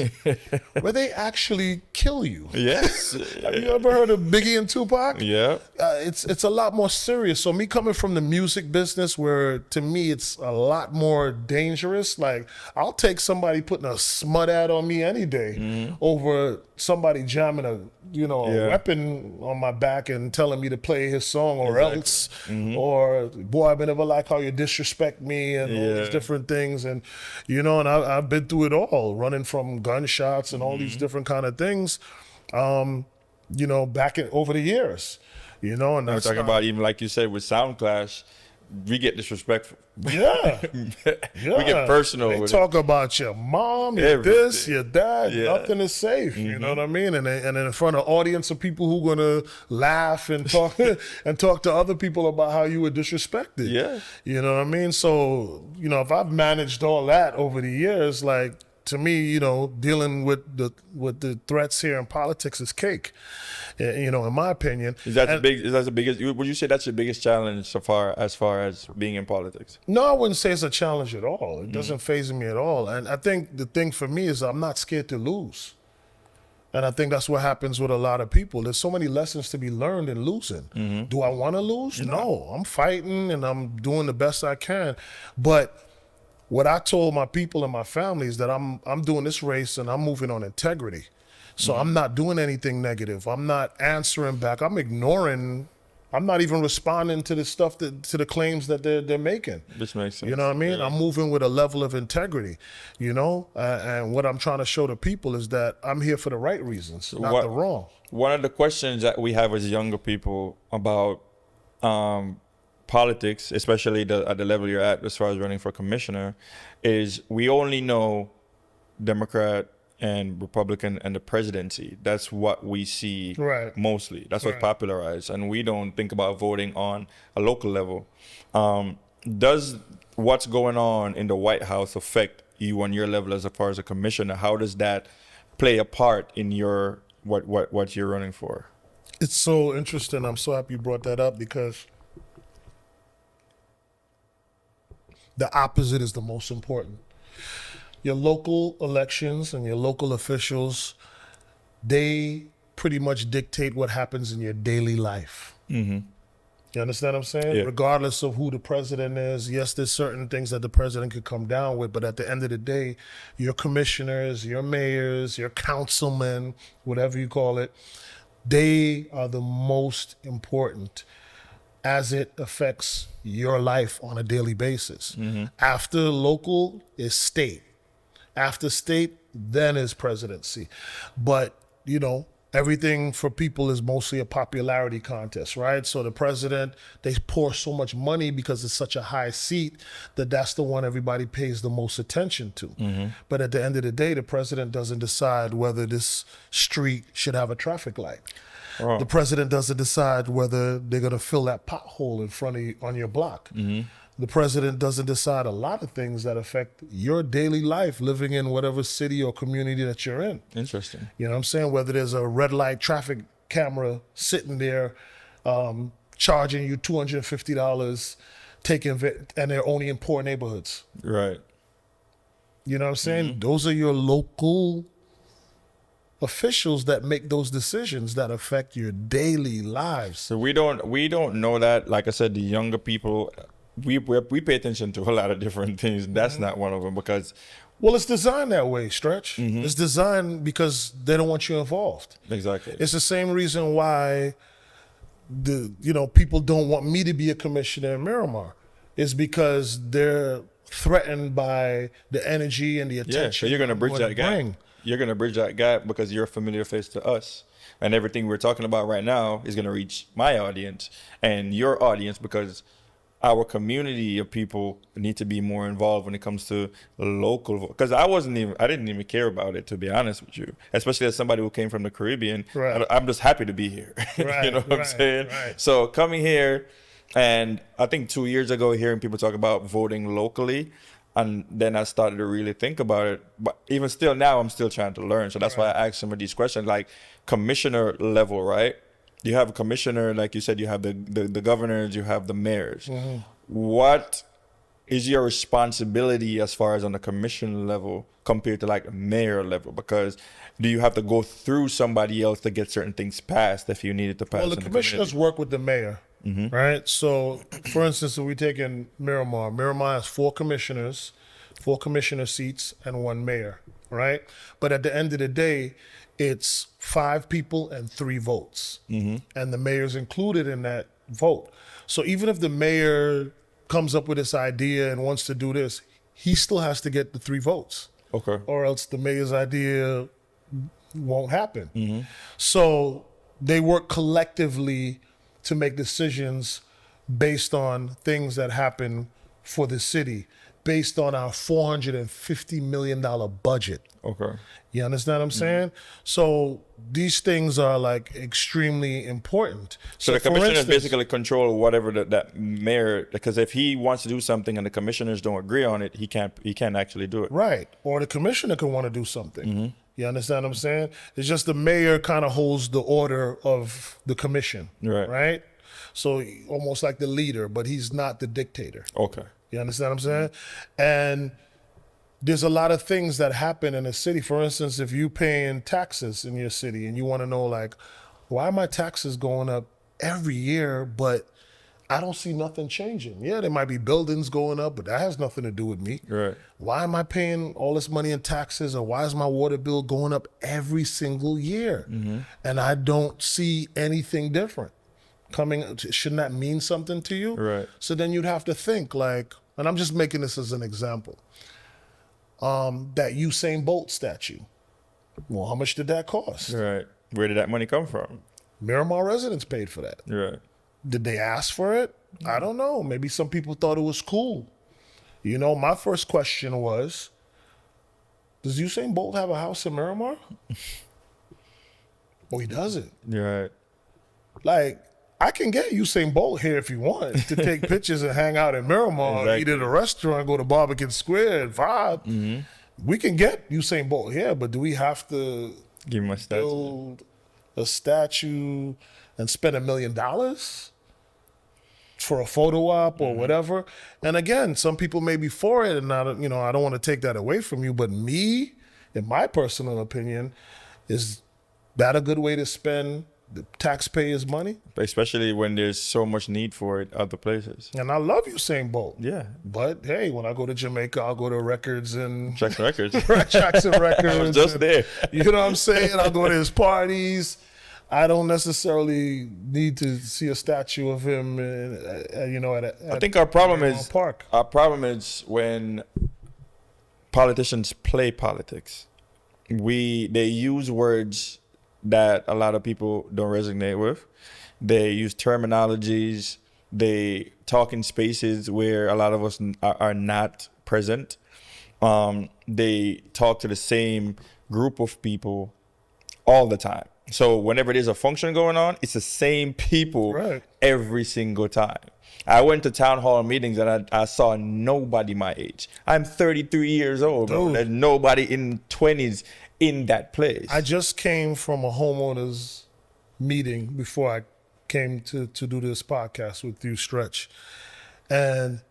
where they actually kill you. Yes. Have you ever heard of Biggie and Tupac? Yeah. It's a lot more serious. So me coming from the music business where to me it's a lot more dangerous. Like I'll take somebody putting a smut ad on me any day over somebody jamming a weapon on my back and telling me to play his song or else, or boy, I never like how you disrespect me and all these different things. And and I've been through it all, running from gunshots and all these different kind of things, back over the years, and I'm that's talking about even like you said with Sound Clash, we get disrespectful. Yeah. We get personal. They with talk about your mom, your this, your dad. Nothing is safe. You know what I mean? And in front of an audience of people who are gonna laugh and talk and talk to other people about how you were disrespected. Yeah. You know what I mean? So if I've managed all that over the years, like to me, dealing with the threats here in politics is cake. In my opinion. Is that the biggest? Would you say that's your biggest challenge so far as being in politics? No, I wouldn't say it's a challenge at all. It doesn't faze me at all. And I think the thing for me is I'm not scared to lose. And I think that's what happens with a lot of people. There's so many lessons to be learned in losing. Do I want to lose? No. I'm fighting and I'm doing the best I can. But what I told my people and my family is that I'm doing this race and I'm moving on integrity. So I'm not doing anything negative. I'm not answering back. I'm ignoring. I'm not even responding to the stuff to the claims that they're making. This makes sense. You know what I mean? Yeah. I'm moving with a level of integrity, and what I'm trying to show the people is that I'm here for the right reasons, not the wrong. One of the questions that we have as younger people about politics, especially at the level you're at as far as running for commissioner, is we only know Democrat and Republican and the presidency. That's what we see mostly. That's what's popularized. And we don't think about voting on a local level. Does what's going on in the White House affect you on your level as far as a commissioner? How does that play a part in your what you're running for? It's so interesting. I'm so happy you brought that up because the opposite is the most important. Your local elections and your local officials, they pretty much dictate what happens in your daily life. You understand what I'm saying? Yeah. Regardless of who the president is, yes, there's certain things that the president could come down with, but at the end of the day, your commissioners, your mayors, your councilmen, whatever you call it, they are the most important as it affects your life on a daily basis. After local is state. After state, then is presidency. But, everything for people is mostly a popularity contest, right? So the president, they pour so much money because it's such a high seat that's the one everybody pays the most attention to. But at the end of the day, the president doesn't decide whether this street should have a traffic light. The president doesn't decide whether they're going to fill that pothole in front of you on your block. The president doesn't decide a lot of things that affect your daily life living in whatever city or community that you're in. Interesting. You know what I'm saying? Whether there's a red light traffic camera sitting there charging you $250, and they're only in poor neighborhoods. Right. You know what I'm saying? Those are your local officials that make those decisions that affect your daily lives. So we don't know that. Like I said, the younger people, we pay attention to a lot of different things. That's not one of them because. Well, it's designed that way, Stretch. It's designed because they don't want you involved. Exactly. It's the same reason why people don't want me to be a commissioner in Miramar. It's because they're threatened by the energy and the attention. Yeah, so you're going to bridge that gap. You're going to bridge that gap because you're a familiar face to us. And everything we're talking about right now is going to reach my audience and your audience because our community of people need to be more involved when it comes to local. Because I didn't even care about it, to be honest with you. Especially as somebody who came from the Caribbean. Right. I'm just happy to be here. Right, you know what I'm saying? Right. So coming here, and I think 2 years ago, hearing people talk about voting locally, and then I started to really think about it. But even still now, I'm still trying to learn. So that's why I asked some of these questions, like commissioner level, right? You have a commissioner, like you said, you have the governors, you have the mayors. What is your responsibility as far as on the commission level compared to like mayor level? Because do you have to go through somebody else to get certain things passed if you needed to pass? Well, the commissioners work with the mayor, right? So, for instance, if we take in Miramar, Miramar has 4 commissioners, 4 commissioner seats, and 1 mayor, right? But at the end of the day, it's 5 people and 3 votes, and the mayor's included in that vote. So even if the mayor comes up with this idea and wants to do this, he still has to get the 3 votes. Okay. Or else the mayor's idea won't happen. So they work collectively to make decisions based on things that happen for the city, based on our $450 million budget. Okay. You understand what I'm saying? So these things are like extremely important. So the commissioners basically control whatever that mayor, because if he wants to do something and the commissioners don't agree on it, he can't actually do it. Right. Or the commissioner can want to do something. You understand what I'm saying? It's just the mayor kind of holds the order of the commission. Right? So almost like the leader, but he's not the dictator. Okay. You understand what I'm saying? And there's a lot of things that happen in a city. For instance, if you're paying taxes in your city and you want to know, like, why are my taxes going up every year, but I don't see nothing changing? Yeah, there might be buildings going up, but that has nothing to do with me. Right. Why am I paying all this money in taxes, or why is my water bill going up every single year? And I don't see anything different coming. Shouldn't that mean something to you? Right. So then you'd have to think, like, and I'm just making this as an example, that Usain Bolt statue. Well, how much did that cost? Right. Where did that money come from? Miramar residents paid for that. Right. Did they ask for it? I don't know. Maybe some people thought it was cool. You know, my first question was, does Usain Bolt have a house in Miramar? Oh, he doesn't. Right. Like, I can get Usain Bolt here if you want to take pictures and hang out in Miramar, eat at a restaurant, go to Barbican Square and vibe. We can get Usain Bolt here, but do we have to Give him a statue. build a statue and spend $1 million for a photo op or whatever? And again, some people may be for it, and I don't want to take that away from you, but me, in my personal opinion, is that a good way to spend the taxpayers' money? Especially when there's so much need for it other places. And I love Usain Bolt. Yeah. But hey, when I go to Jamaica, I'll go to Records and Jackson Records. Jackson Records. I was just there. You know what I'm saying? I'll go to his parties. I don't necessarily need to see a statue of him, I think our problem Park. is when politicians play politics. They use words that a lot of people don't resonate with. They use terminologies. They talk in spaces where a lot of us are not present. They talk to the same group of people all the time. So whenever there's a function going on, it's the same people every single time. I went to town hall meetings and I saw nobody my age. I'm 33 years old, bro. There's nobody in 20s in that place. I just came from a homeowners meeting before I came to do this podcast with you, Stretch. And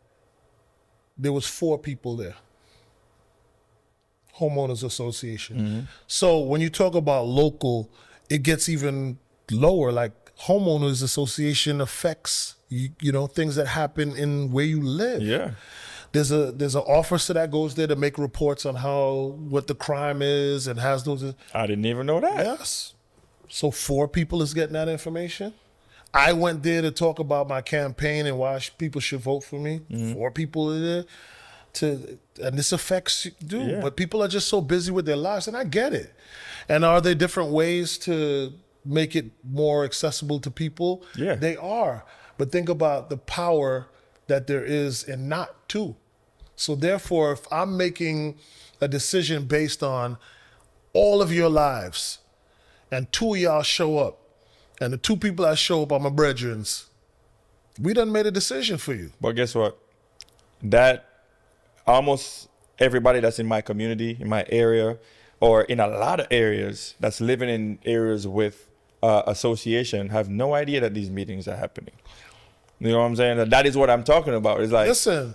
there was 4 people there. Homeowners Association. So when you talk about local, it gets even lower. Like, homeowners association affects things that happen in where you live. Yeah. There's an officer that goes there to make reports on what the crime is and has those. I didn't even know that. Yes. So 4 people is getting that information. I went there to talk about my campaign and why people should vote for me. 4 people are there and this affects you, Yeah. but people are just so busy with their lives, and I get it. And are there different ways to make it more accessible to people? Yeah. They are. But think about the power that there is in not to. So therefore, if I'm making a decision based on all of your lives and 2 of y'all show up, and the 2 people that show up are my brethrens, we done made a decision for you. But guess what? That almost everybody that's in my community, in my area, or in a lot of areas that's living in areas with association have no idea that these meetings are happening. You know what I'm saying? That is what I'm talking about. It's like, listen,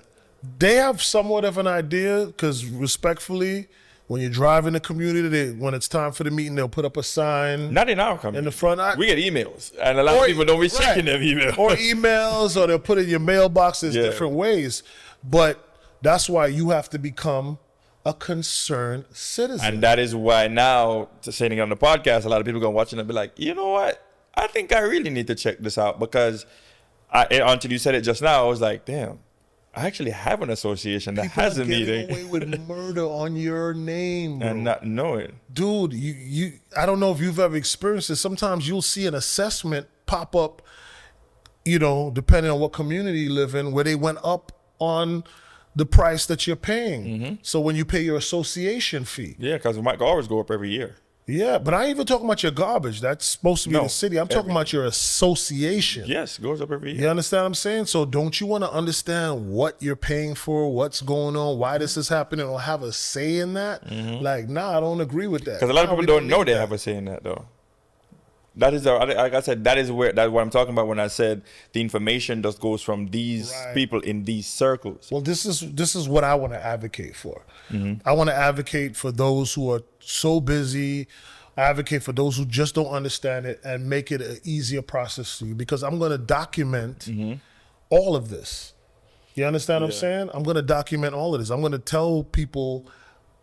They have somewhat of an idea because respectfully, when you drive in the community, when it's time for the meeting, they'll put up a sign Not in our company. in the front. We get emails, and a lot of people don't be checking them emails. Or emails, or they'll put it in your mailboxes different ways. But that's why you have to become a concerned citizen. And that is why now, saying on the podcast, a lot of people going to watch it and be like, you know what? I think I really need to check this out, because until you said it just now, I was like, damn, I actually have an association that People has are a getting meeting. away with murder on your name, bro. And not knowing. Dude, you I don't know if you've ever experienced this. Sometimes you'll see an assessment pop up, depending on what community you live in, where they went up on the price that you're paying. So when you pay your association fee. Yeah, because it might always go up every year. Yeah, but I ain't even talking about your garbage. That's supposed to be the city. I'm talking about your association. Yes, it goes up every year. You understand what I'm saying? So don't you want to understand what you're paying for, what's going on, why this is happening, or have a say in that? Like, nah, I don't agree with that. Because a lot of people don't know they have a say in that, though. That is, like I said, that's what I'm talking about when I said the information just goes from these people in these circles. Well, this is what I want to advocate for. I want to advocate for those who are so busy. I advocate for those who just don't understand it and make it an easier process for you, because I'm going to document all of this. You understand what I'm saying? I'm going to document all of this. I'm going to tell people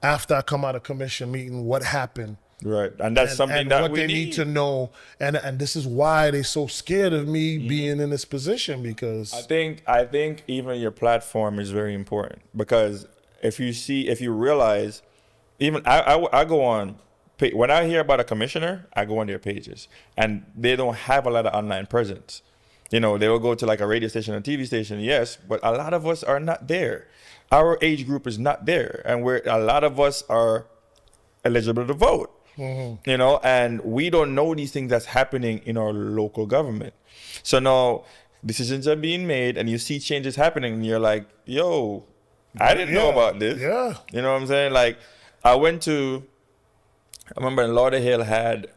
after I come out of commission meeting what happened. Right, and that's something that what we they need to know, and this is why they're so scared of me being in this position, because I think even your platform is very important, because if you realize, even I go on, when I hear about a commissioner, I go on their pages, and they don't have a lot of online presence. They will go to like a radio station or TV station, yes, but a lot of us are not there. Our age group is not there, and a lot of us are eligible to vote. And we don't know these things that's happening in our local government. So now decisions are being made, and you see changes happening, and you're like, yo, I didn't know about this. Yeah. You know what I'm saying? Like, I remember Lauderhill had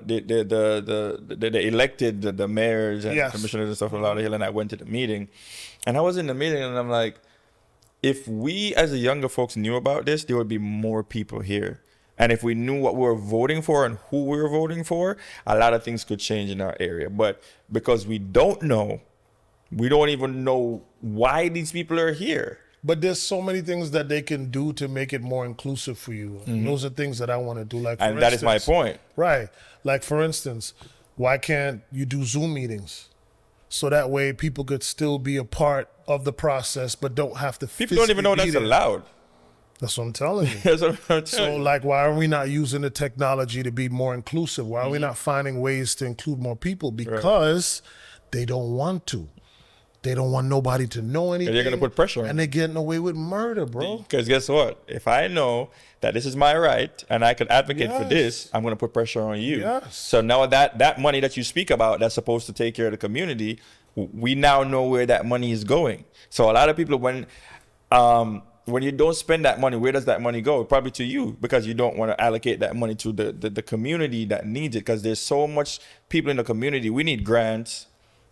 they elected the mayors and commissioners and stuff in Lauderhill, and I went to the meeting, and I was in the meeting, and I'm like, if we as the younger folks knew about this, there would be more people here. And if we knew what we were voting for and who we were voting for, a lot of things could change in our area. But because we don't know, we don't even know why these people are here. But there's so many things that they can do to make it more inclusive for you. And those are things that I want to do. Like, and that is my point. Right. Like, for instance, why can't you do Zoom meetings? So that way people could still be a part of the process, but don't have to People don't even know that's allowed. That's what I'm telling you. That's what I'm telling So, you. like, why are we not using the technology to be more inclusive? Why are we not finding ways to include more people? Because they don't want to. They don't want nobody to know anything. And they're going to put pressure on And they're getting away with murder, bro. Because guess what? If I know that this is my right and I can advocate for this, I'm going to put pressure on you. Yes. So now that money that you speak about that's supposed to take care of the community, we now know where that money is going. So a lot of people, when you don't spend that money, where does that money go? Probably to you, because you don't want to allocate that money to the community that needs it, because there's so much people in the community. We need grants.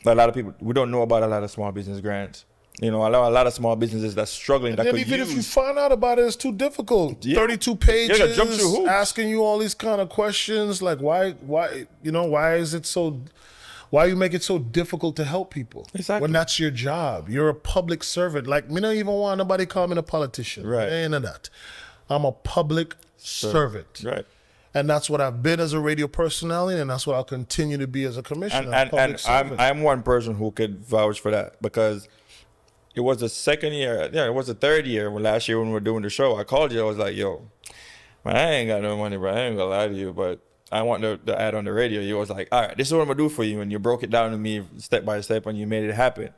A lot of people, we don't know about a lot of small business grants. A lot of small businesses that's struggling. And then even if you find out about it, it's too difficult. 32 pages, gotta jump through hoops. asking you all these kind of questions. Like, why is it so... Why you make it so difficult to help people? Exactly. When that's your job. You're a public servant. Like, me don't even want nobody call me a politician. Right. Ain't of that. I'm a public servant. Right. And that's what I've been as a radio personality, and that's what I'll continue to be as a commissioner. And I'm one person who could vouch for that, because it was the second year, it was the third year, last year when we were doing the show, I called you, I was like, yo, man, I ain't got no money, bro. I ain't gonna lie to you, but I want the ad on the radio. You was like, all right, this is what I'm gonna do for you. And you broke it down to me step by step, and you made it happen.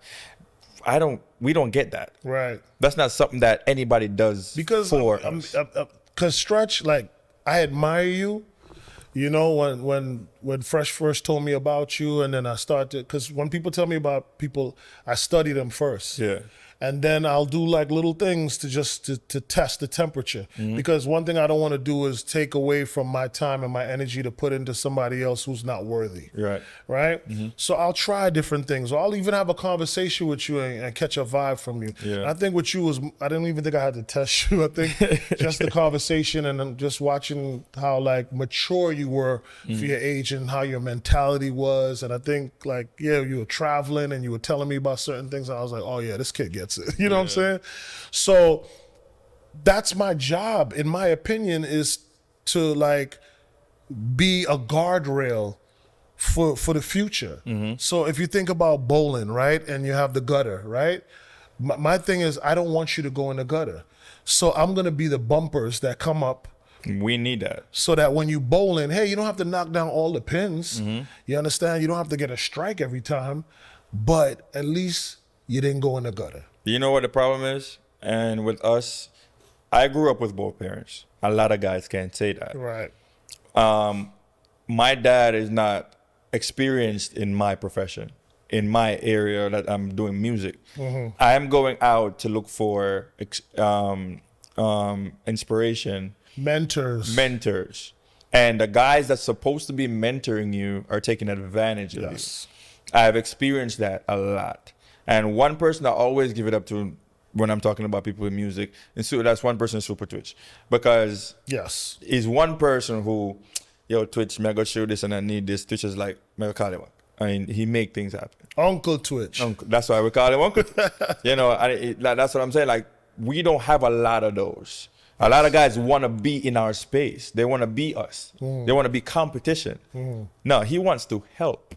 We don't get that. Right. That's not something that anybody does for us. Because Stretch, like, I admire you. When Fresh first told me about you, and then I started, because when people tell me about people, I study them first. Yeah. And then I'll do like little things to just to test the temperature. Because one thing I don't want to do is take away from my time and my energy to put into somebody else who's not worthy. Right. Right? So I'll try different things. Or I'll even have a conversation with you and catch a vibe from you. Yeah. I think with you was, I didn't even think I had to test you. I think just the conversation and then just watching how like mature you were for your age and how your mentality was. And I think like, yeah, you were traveling and you were telling me about certain things. And I was like, oh yeah, this kid gets it. You know what I'm saying? So that's my job, in my opinion, is to like be a guardrail for the future. So if you think about bowling, right, and you have the gutter, right? My thing is I don't want you to go in the gutter. So I'm gonna be the bumpers that come up. We need that. So that when you bowling, hey, you don't have to knock down all the pins. You understand? You don't have to get a strike every time, but at least you didn't go in the gutter. You know what the problem is? And with us, I grew up with both parents. A lot of guys can't say that. Right. My dad is not experienced in my profession, in my area that I'm doing music. I am going out to look for inspiration, mentors, and the guys that's supposed to be mentoring you are taking advantage of you. I've experienced that a lot. And one person I always give it up to when I'm talking about people in music, and so that's one person, Super Twitch, because he's one person who, yo, Twitch, me I go show this and I need this. Twitch is like, me I call him. I mean, he make things happen. Uncle Twitch. That's why we call him Uncle. You know, that's what I'm saying. Like, we don't have a lot of those. A lot of guys want to be in our space. They want to be us. They want to be competition. No, he wants to help.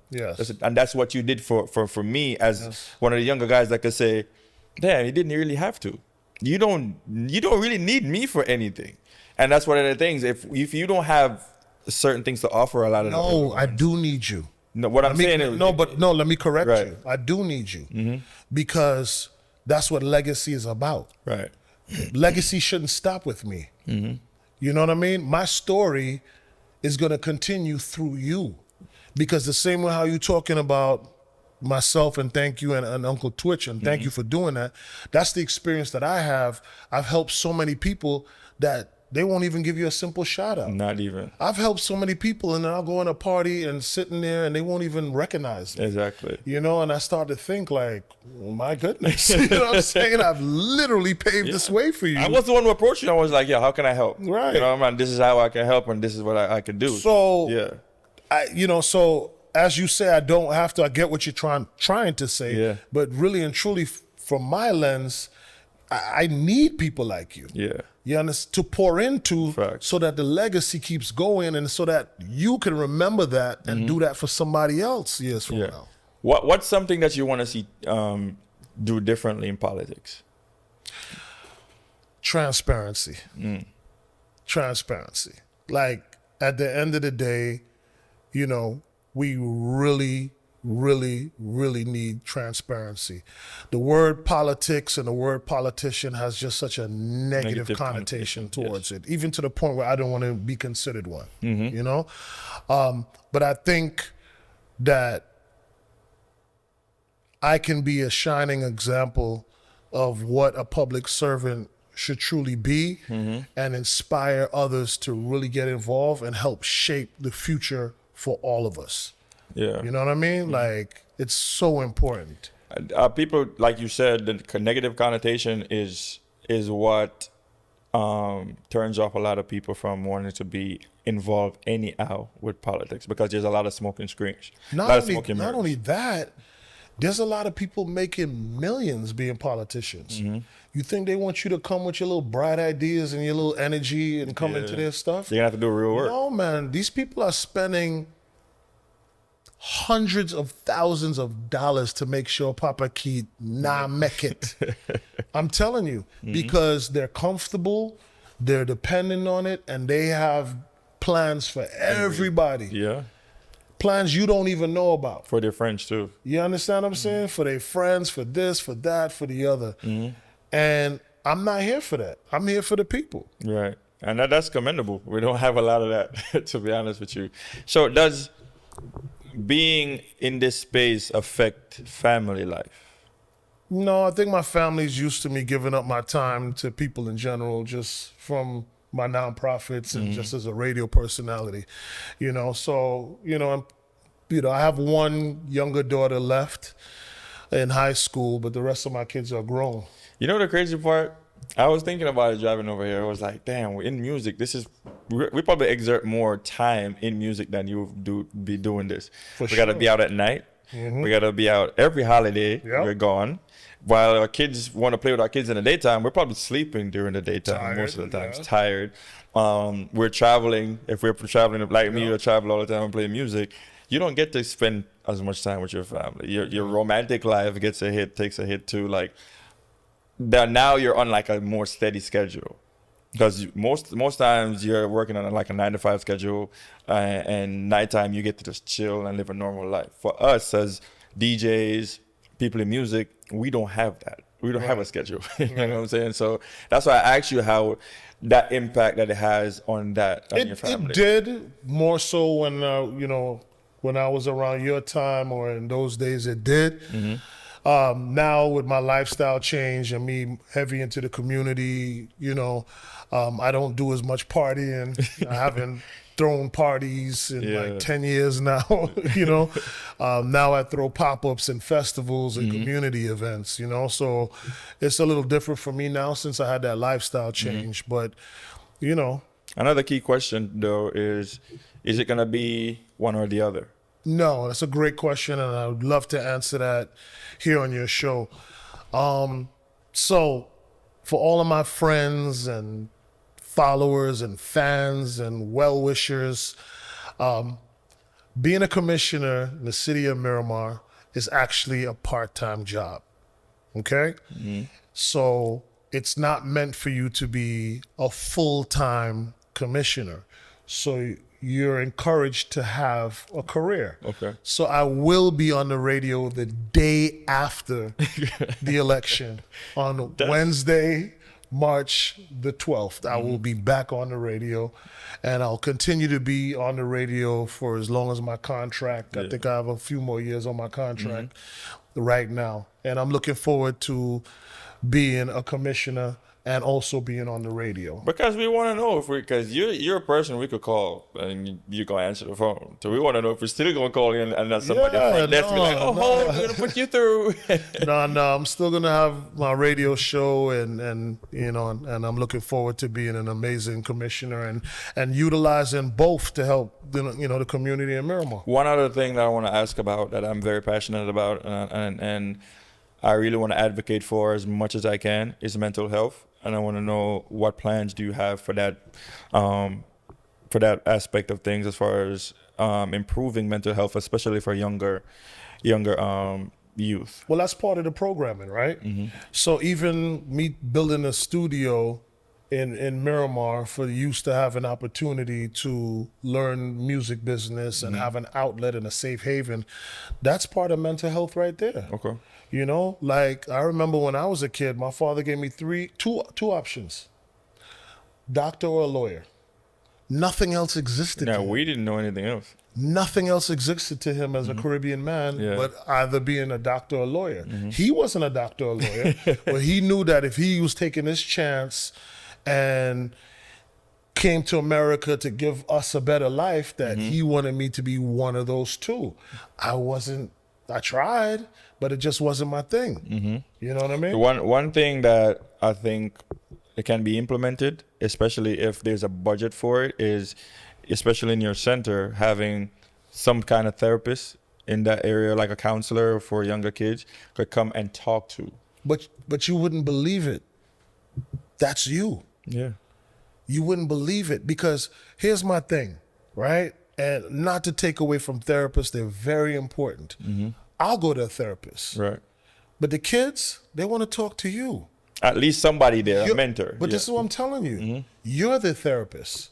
And that's what you did for me as one of the younger guys that could say, damn, you didn't really have to. You don't really need me for anything. And that's one of the things. If you don't have certain things to offer, a lot of no, I do need you. No, what I'm saying is let me correct you. I do need you because that's what legacy is about. Right. Legacy shouldn't stop with me. You know what I mean? My story is going to continue through you, because the same way how you talking about myself and thank you and Uncle Twitch and thank you for doing that. That's the experience that I have. I've helped so many people that they won't even give you a simple shout out. Not even. I've helped so many people, and then I'll go in a party and sitting there and they won't even recognize me. Exactly. You know, and I start to think like, oh, my goodness, you know what I'm saying? I've literally paved this way for you. I was the one who approached you. I was like, yeah, how can I help? Right. You know, man, this is how I can help and this is what I can do. So, yeah. So as you say, I don't have to, I get what you're trying to say, but really and truly from my lens, I need people like you. Yeah. You understand? To pour into so that the legacy keeps going and so that you can remember that and do that for somebody else years from now. What's something that you want to see do differently in politics? Transparency. Transparency. Like at the end of the day, you know, we really need transparency. The word politics and the word politician has just such a negative connotation towards it, even to the point where I don't want to be considered one, you know? But I think that I can be a shining example of what a public servant should truly be and inspire others to really get involved and help shape the future for all of us. Yeah. You know what I mean? Like, it's so important. People, like you said, the negative connotation is what turns off a lot of people from wanting to be involved anyhow with politics, because there's a lot of smoke and screens. Not only that, there's a lot of people making millions being politicians. You think they want you to come with your little bright ideas and your little energy and come into their stuff? You're going to have to do real work. No, man. These people are spending hundreds of thousands of dollars to make sure Papa Keith make it. I'm telling you, because they're comfortable, they're dependent on it, and they have plans for everybody. Yeah. Plans you don't even know about. For their friends too. You understand what I'm saying? For their friends, for this, for that, for the other. And I'm not here for that. I'm here for the people. Right. And that's commendable. We don't have a lot of that, to be honest with you. So does being in this space affect family life? No, I think my family's used to me giving up my time to people in general, just from my nonprofits and just as a radio personality, So, I have one younger daughter left in high school, but the rest of my kids are grown. You know the crazy part? I was thinking about it driving over here. I was like, damn, in music, we probably exert more time in music than be doing this. For We got to be out at night. We got to be out every holiday. Yep. We're gone. While our kids want to play with our kids in the daytime, we're probably sleeping during the daytime Tired, most of the time. yeah. Tired. We're traveling. If we're traveling, like me, you travel all the time and play music. You don't get to spend as much time with your family. Your romantic life takes a hit too. Like that now you're on like a more steady schedule. Because most times you're working on like a 9-to-5 schedule, and nighttime you get to just chill and live a normal life. For us as DJs, people in music, we don't have that. We don't have a schedule. You know what I'm saying? So that's why I asked you how that impact that it has on your family. It did more so when when I was around your time, or in those days it did. Now with my lifestyle change and me heavy into the community, I don't do as much partying. I haven't thrown parties in like 10 years now, Now I throw pop-ups and festivals and community events, So it's a little different for me now since I had that lifestyle change. But, Another key question, though, is it going to be one or the other? No, that's a great question, and I would love to answer that here on your show. So for all of my friends and followers and fans and well-wishers, being a commissioner in the city of Miramar is actually a part-time job, okay? So it's not meant for you to be a full-time commissioner. So you're encouraged to have a career. Okay. So I will be on the radio the day after the election on Wednesday, March the 12th. I will be back on the radio, and I'll continue to be on the radio for as long as my contract. I think I have a few more years on my contract right now. And I'm looking forward to being a commissioner and also being on the radio. Because we want to know because you're a person we could call and you're going to answer the phone. So we want to know if we're still going to call in and that's somebody front desk be like, we're going to put you through. No, I'm still going to have my radio show and I'm looking forward to being an amazing commissioner and utilizing both to help the community in Miramar. One other thing that I want to ask about that I'm very passionate about and I really want to advocate for as much as I can is mental health. And I want to know what plans do you have for that aspect of things as far as improving mental health, especially for younger youth. Well, that's part of the programming, right? So even me building a studio in Miramar for the youth to have an opportunity to learn music business and have an outlet and a safe haven, that's part of mental health right there. Okay. Like I remember when I was a kid, my father gave me two options: doctor or a lawyer. Nothing else existed. Yeah, we didn't know anything else. Nothing else existed to him as a Caribbean man, but either being a doctor or a lawyer. He wasn't a doctor or a lawyer, but he knew that if he was taking this chance and came to America to give us a better life, that he wanted me to be one of those two. I tried, but it just wasn't my thing. You know what I mean? One thing that I think it can be implemented, especially if there's a budget for it, is especially in your center, having some kind of therapist in that area, like a counselor for younger kids, could come and talk to. But you wouldn't believe it. That's you. Yeah. You wouldn't believe it, because here's my thing, right? And not to take away from therapists, they're very important. I'll go to a therapist. Right. But the kids, they want to talk to you. At least somebody there, a mentor. But this is what I'm telling you. You're the therapist.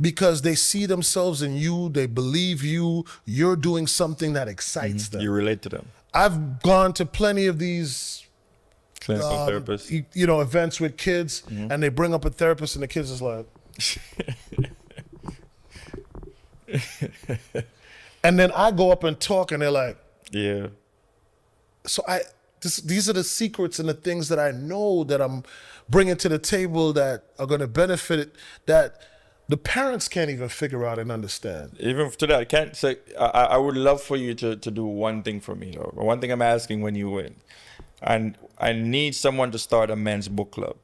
Because they see themselves in you, they believe you're doing something that excites them. You relate to them. I've gone to plenty of these Clinical therapists. Events with kids, and they bring up a therapist, and the kids is like, and then I go up and talk, and they're like, yeah. So these are the secrets and the things that I know that I'm bringing to the table that are going to benefit it, that the parents can't even figure out and understand. Even today, I can't say. I would love for you to do one thing for me, though. One thing I'm asking when you win, and I need someone to start a men's book club.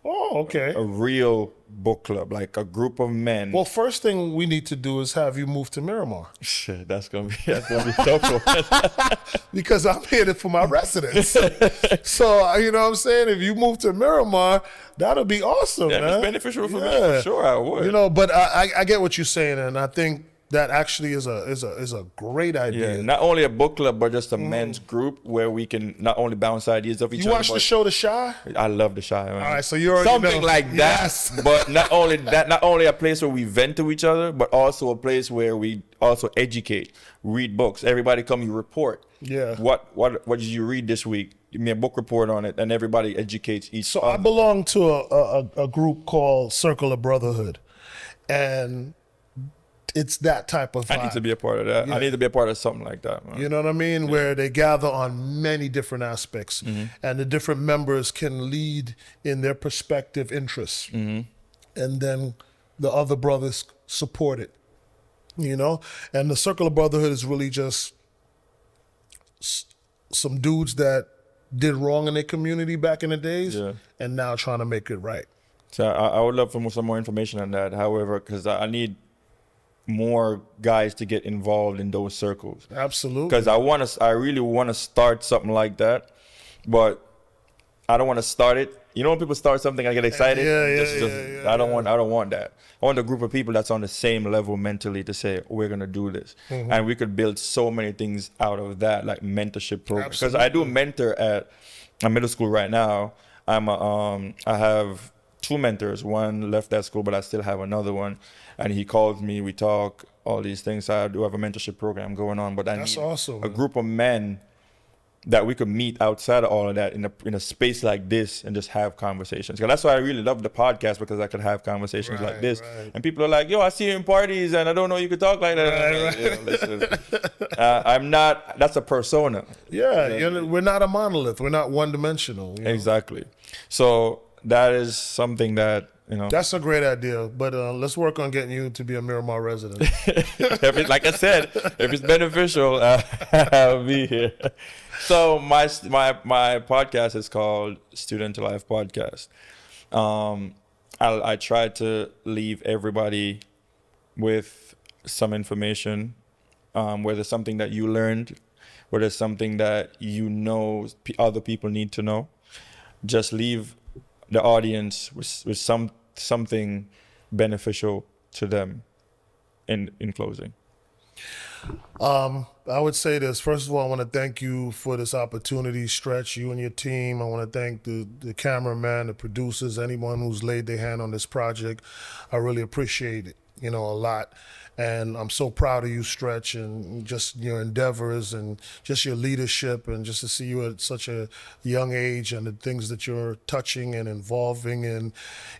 Oh, okay. A real book club, like a group of men. Well, first thing we need to do is have you move to Miramar. Shit, that's gonna be tough. Because I'm here for my residents. So, you know what I'm saying? If you move to Miramar, that'll be awesome, Yeah, man. it's beneficial for me. For sure, I would. You know, but I get what you're saying, and I think that actually is a great idea. Yeah, not only a book club, but just a men's group where we can not only bounce ideas off each other. You watch the show The Shy? I love The Shy, man. All right, so you already something know. like that. Yes. But not only a place where we vent to each other, but also a place where we also educate, read books. Everybody come, you report. Yeah. What did you read this week? Give me a book report on it, and everybody educates each So other. I belong to a group called Circle of Brotherhood, and it's that type of vibe. I need to be a part of that. Yeah. I need to be a part of something like that, man. You know what I mean? Where they gather on many different aspects, and the different members can lead in their perspective interests, and then the other brothers support it. You know, and the Circle of Brotherhood is really just some dudes that did wrong in their community back in the days, and now trying to make it right. So I would love for some more information on that. However, because I need more guys to get involved in those circles. Absolutely. Because I really want to start something like that, but I don't want to start it. You know when people start something, I get excited. I don't want that. I want a group of people that's on the same level mentally to say we're gonna do this, and we could build so many things out of that, like mentorship programs. Because I do mentor at a middle school right now. I have 2 mentors. One left that school, but I still have another one. And he calls me, we talk, all these things. So I do have a mentorship program going on. But I need awesome, a group of men that we could meet outside of all of that in a space like this and just have conversations. Because that's why I really love the podcast, because I could have conversations like this. Right. And people are like, yo, I see you in parties and I don't know you could talk like that. I'm not, that's a persona. Yeah, we're not a monolith. We're not one-dimensional. You know? Exactly. So that is something that, you know. That's a great idea, but let's work on getting you to be a Miramar resident. Like I said, if it's beneficial, I'll be here. So my podcast is called Student to Life Podcast. I try to leave everybody with some information, whether it's something that you learned, whether it's something that you know other people need to know. Just leave the audience with something beneficial to them in closing. I would say this. First of all, I want to thank you for this opportunity, Stretch, you and your team. I want to thank the cameraman, the producers, anyone who's laid their hand on this project. I really appreciate it, a lot. And I'm so proud of you, Stretch, and just your endeavors and just your leadership, and just to see you at such a young age and the things that you're touching and involving in.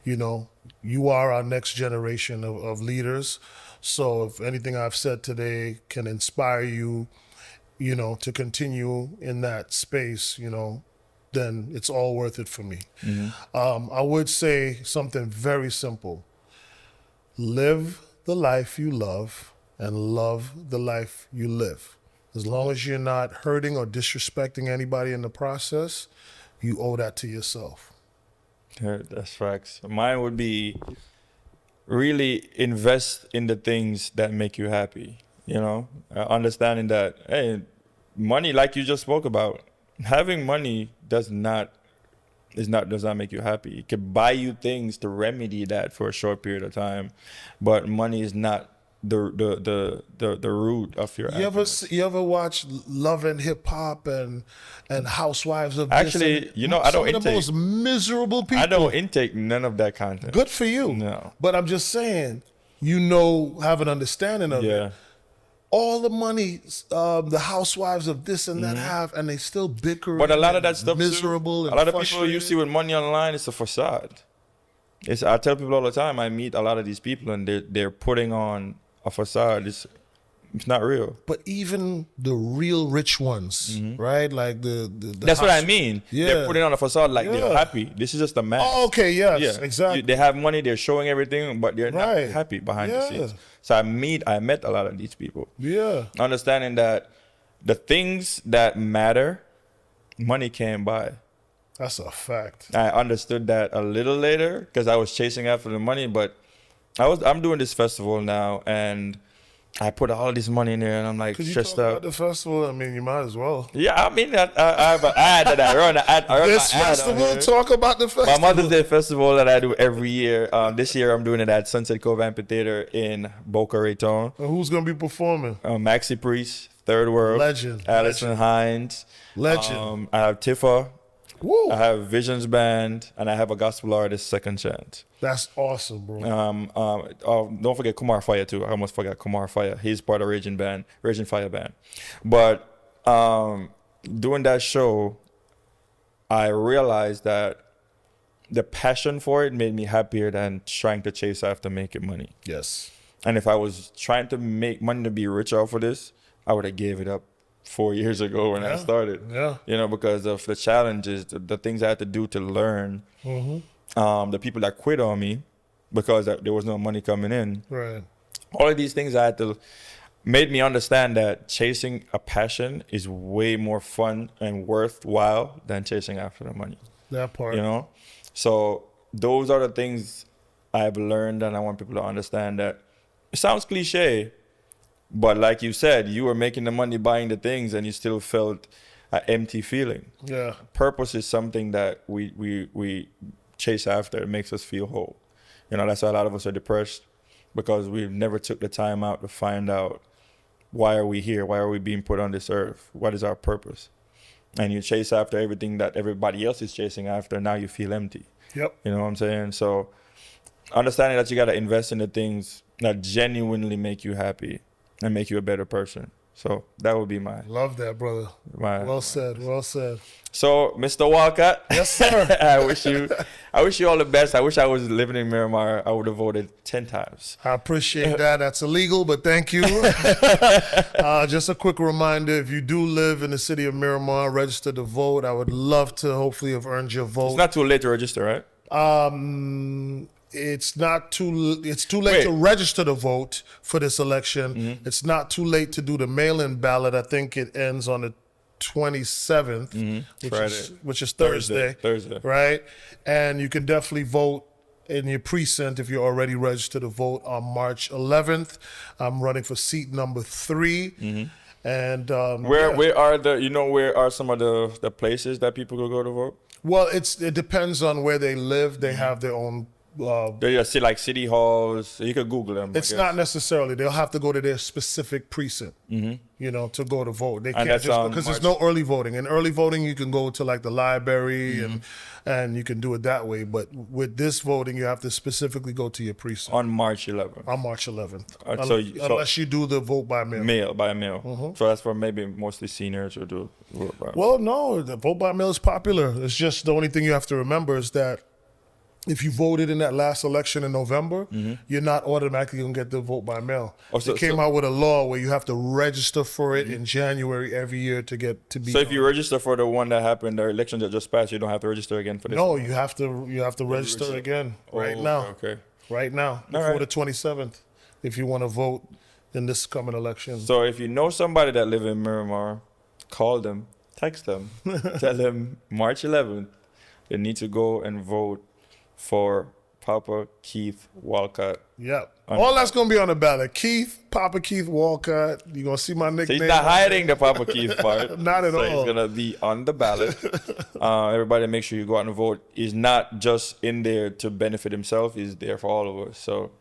You are our next generation of leaders. So if anything I've said today can inspire you, to continue in that space, then it's all worth it for me. I would say something very simple. Live the life you love and love the life you live. As long as you're not hurting or disrespecting anybody in the process, you owe that to yourself. Yeah, that's facts. Mine would be really invest in the things that make you happy. Understanding that, hey, money, like you just spoke about, having money does not make you happy. It can buy you things to remedy that for a short period of time, but money is not the root of your happiness. You ever watch Love and Hip Hop and Housewives of Actually, this? I don't intake. Some of the most miserable people. I don't intake none of that content. Good for you. No. But I'm just saying, have an understanding of it. All the money, the housewives of this and that have, and they still bicker. But a lot of that stuff, miserable. A lot of people you see with money online, it's a facade. I tell people all the time, I meet a lot of these people and they're putting on a facade. It's not real. But even the real rich ones, right? Like the That's what I mean. Yeah. They're putting on a facade like they're Yeah. happy. This is just a mask. Oh, okay, yes, Yeah, exactly. They have money. They're showing everything, but they're not Right. happy behind the Yeah. scenes. So I met a lot of these people, Yeah. understanding that the things that matter, money can't buy. That's a fact. I understood that a little later because I was chasing after the money, but I'm doing this festival now, and I put all this money in there, and I'm like Could you stressed talk out. about the festival? I mean, you might as well. Yeah, I mean, I have an ad that I run. I run This my ad on festival, here. talk about the festival. My Mother's Day festival that I do every year. This year I'm doing it at Sunset Cove Amphitheater in Boca Raton. And who's gonna be performing? Maxi Priest, Third World, Legend. Allison Hines, Legend. I have Tifa, Woo. I have Visions Band, and I have a gospel artist, Second Chance. That's awesome, bro. Don't forget Kumar Fire too. I almost forgot Kumar Fire. He's part of Raging Fire Band. But doing that show, I realized that the passion for it made me happier than trying to chase after making money. Yes. And if I was trying to make money to be rich off of this, I would have gave it up 4 years ago when I started. Yeah. You know, because of the challenges, the things I had to do to learn. The people that quit on me because there was no money coming in. Right. All of these things I had to made me understand that chasing a passion is way more fun and worthwhile than chasing after the money. That part. You know? So those are the things I've learned, and I want people to understand that it sounds cliche, but like you said, you were making the money buying the things and you still felt an empty feeling. Yeah. Purpose is something that we chase after. It makes us feel whole. You know, that's why a lot of us are depressed, because we never took the time out to find out, why are we here? Why are we being put on this earth? What is our purpose? And you chase after everything that everybody else is chasing after. Now you feel empty. Yep. You know what I'm saying? So understanding that you got to invest in the things that genuinely make you happy and make you a better person. So that would be Love that, brother. Well said. Well said. So, Mr. Walcott. Yes, sir. I wish you all the best. I wish I was living in Miramar. I would have voted 10 times. I appreciate that. That's illegal, but thank you. Just a quick reminder, if you do live in the city of Miramar, register to vote. I would love to hopefully have earned your vote. It's not too late to register, right? It's too late to register to vote for this election. It's not too late to do the mail-in ballot. I think it ends on the 27th, which is Thursday. Right? And you can definitely vote in your precinct if you're already registered to vote on March 11th. I'm running for seat number 3. And where are some of the places that people could go to vote? Well, it depends on where they live. They have their own. They see like city halls. You could Google them. It's not necessarily. They'll have to go to their specific precinct, you know, to go to vote. They can't just because there's no early voting. In early voting, you can go to like the library and you can do it that way. But with this voting, you have to specifically go to your precinct on March 11th. On March 11th, unless you do the vote by mail. By mail. So that's for maybe mostly seniors who do vote by mail. Well, no, the vote by mail is popular. It's just the only thing you have to remember is that if you voted in that last election in November, you're not automatically going to get the vote by mail. They came out with a law where you have to register for it in January every year to get to be. So if you register for the one that happened, the election that just passed, you don't have to register again for this? No, you have to register again right now. Okay. Right now, before the 27th, if you want to vote in this coming election. So if you know somebody that live in Miramar, call them, text them, tell them March 11th, they need to go and vote for Papa Keith Walcott. Yep. All that's going to be on the ballot. Papa Keith Walcott. You're going to see my nickname. So he's not hiding the Papa Keith part. Not at all. So he's going to be on the ballot. Everybody make sure you go out and vote. He's not just in there to benefit himself. He's there for all of us. So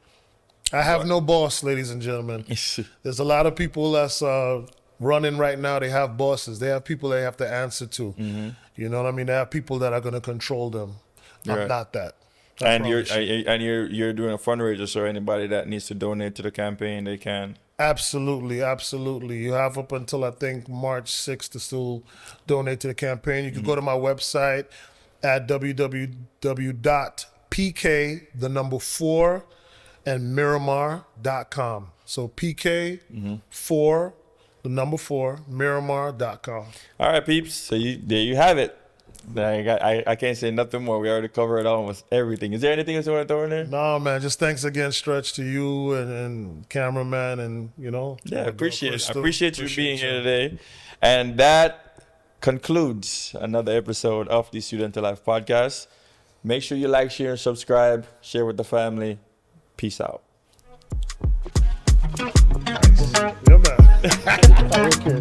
I have no boss, ladies and gentlemen. There's a lot of people that's running right now. They have bosses. They have people they have to answer to. You know what I mean? They have people that are going to control them. I'm not that. And you're doing a fundraiser, so anybody that needs to donate to the campaign, they can. Absolutely. You have up until I think March 6th to still donate to the campaign. You can go to my website at www.pk4 and Miramar.com. So PK4, the number 4, Miramar.com. All right, peeps. So there you have it. I can't say nothing more. We already covered almost everything. Is there anything else you want to throw in there? No, man. Just thanks again, Stretch, to you and cameraman, and Yeah, I appreciate you being here you. today. And that concludes another episode of the Student to Life podcast. Make sure you like, share, and subscribe. Share with the family. Peace out. Yeah, man. Okay.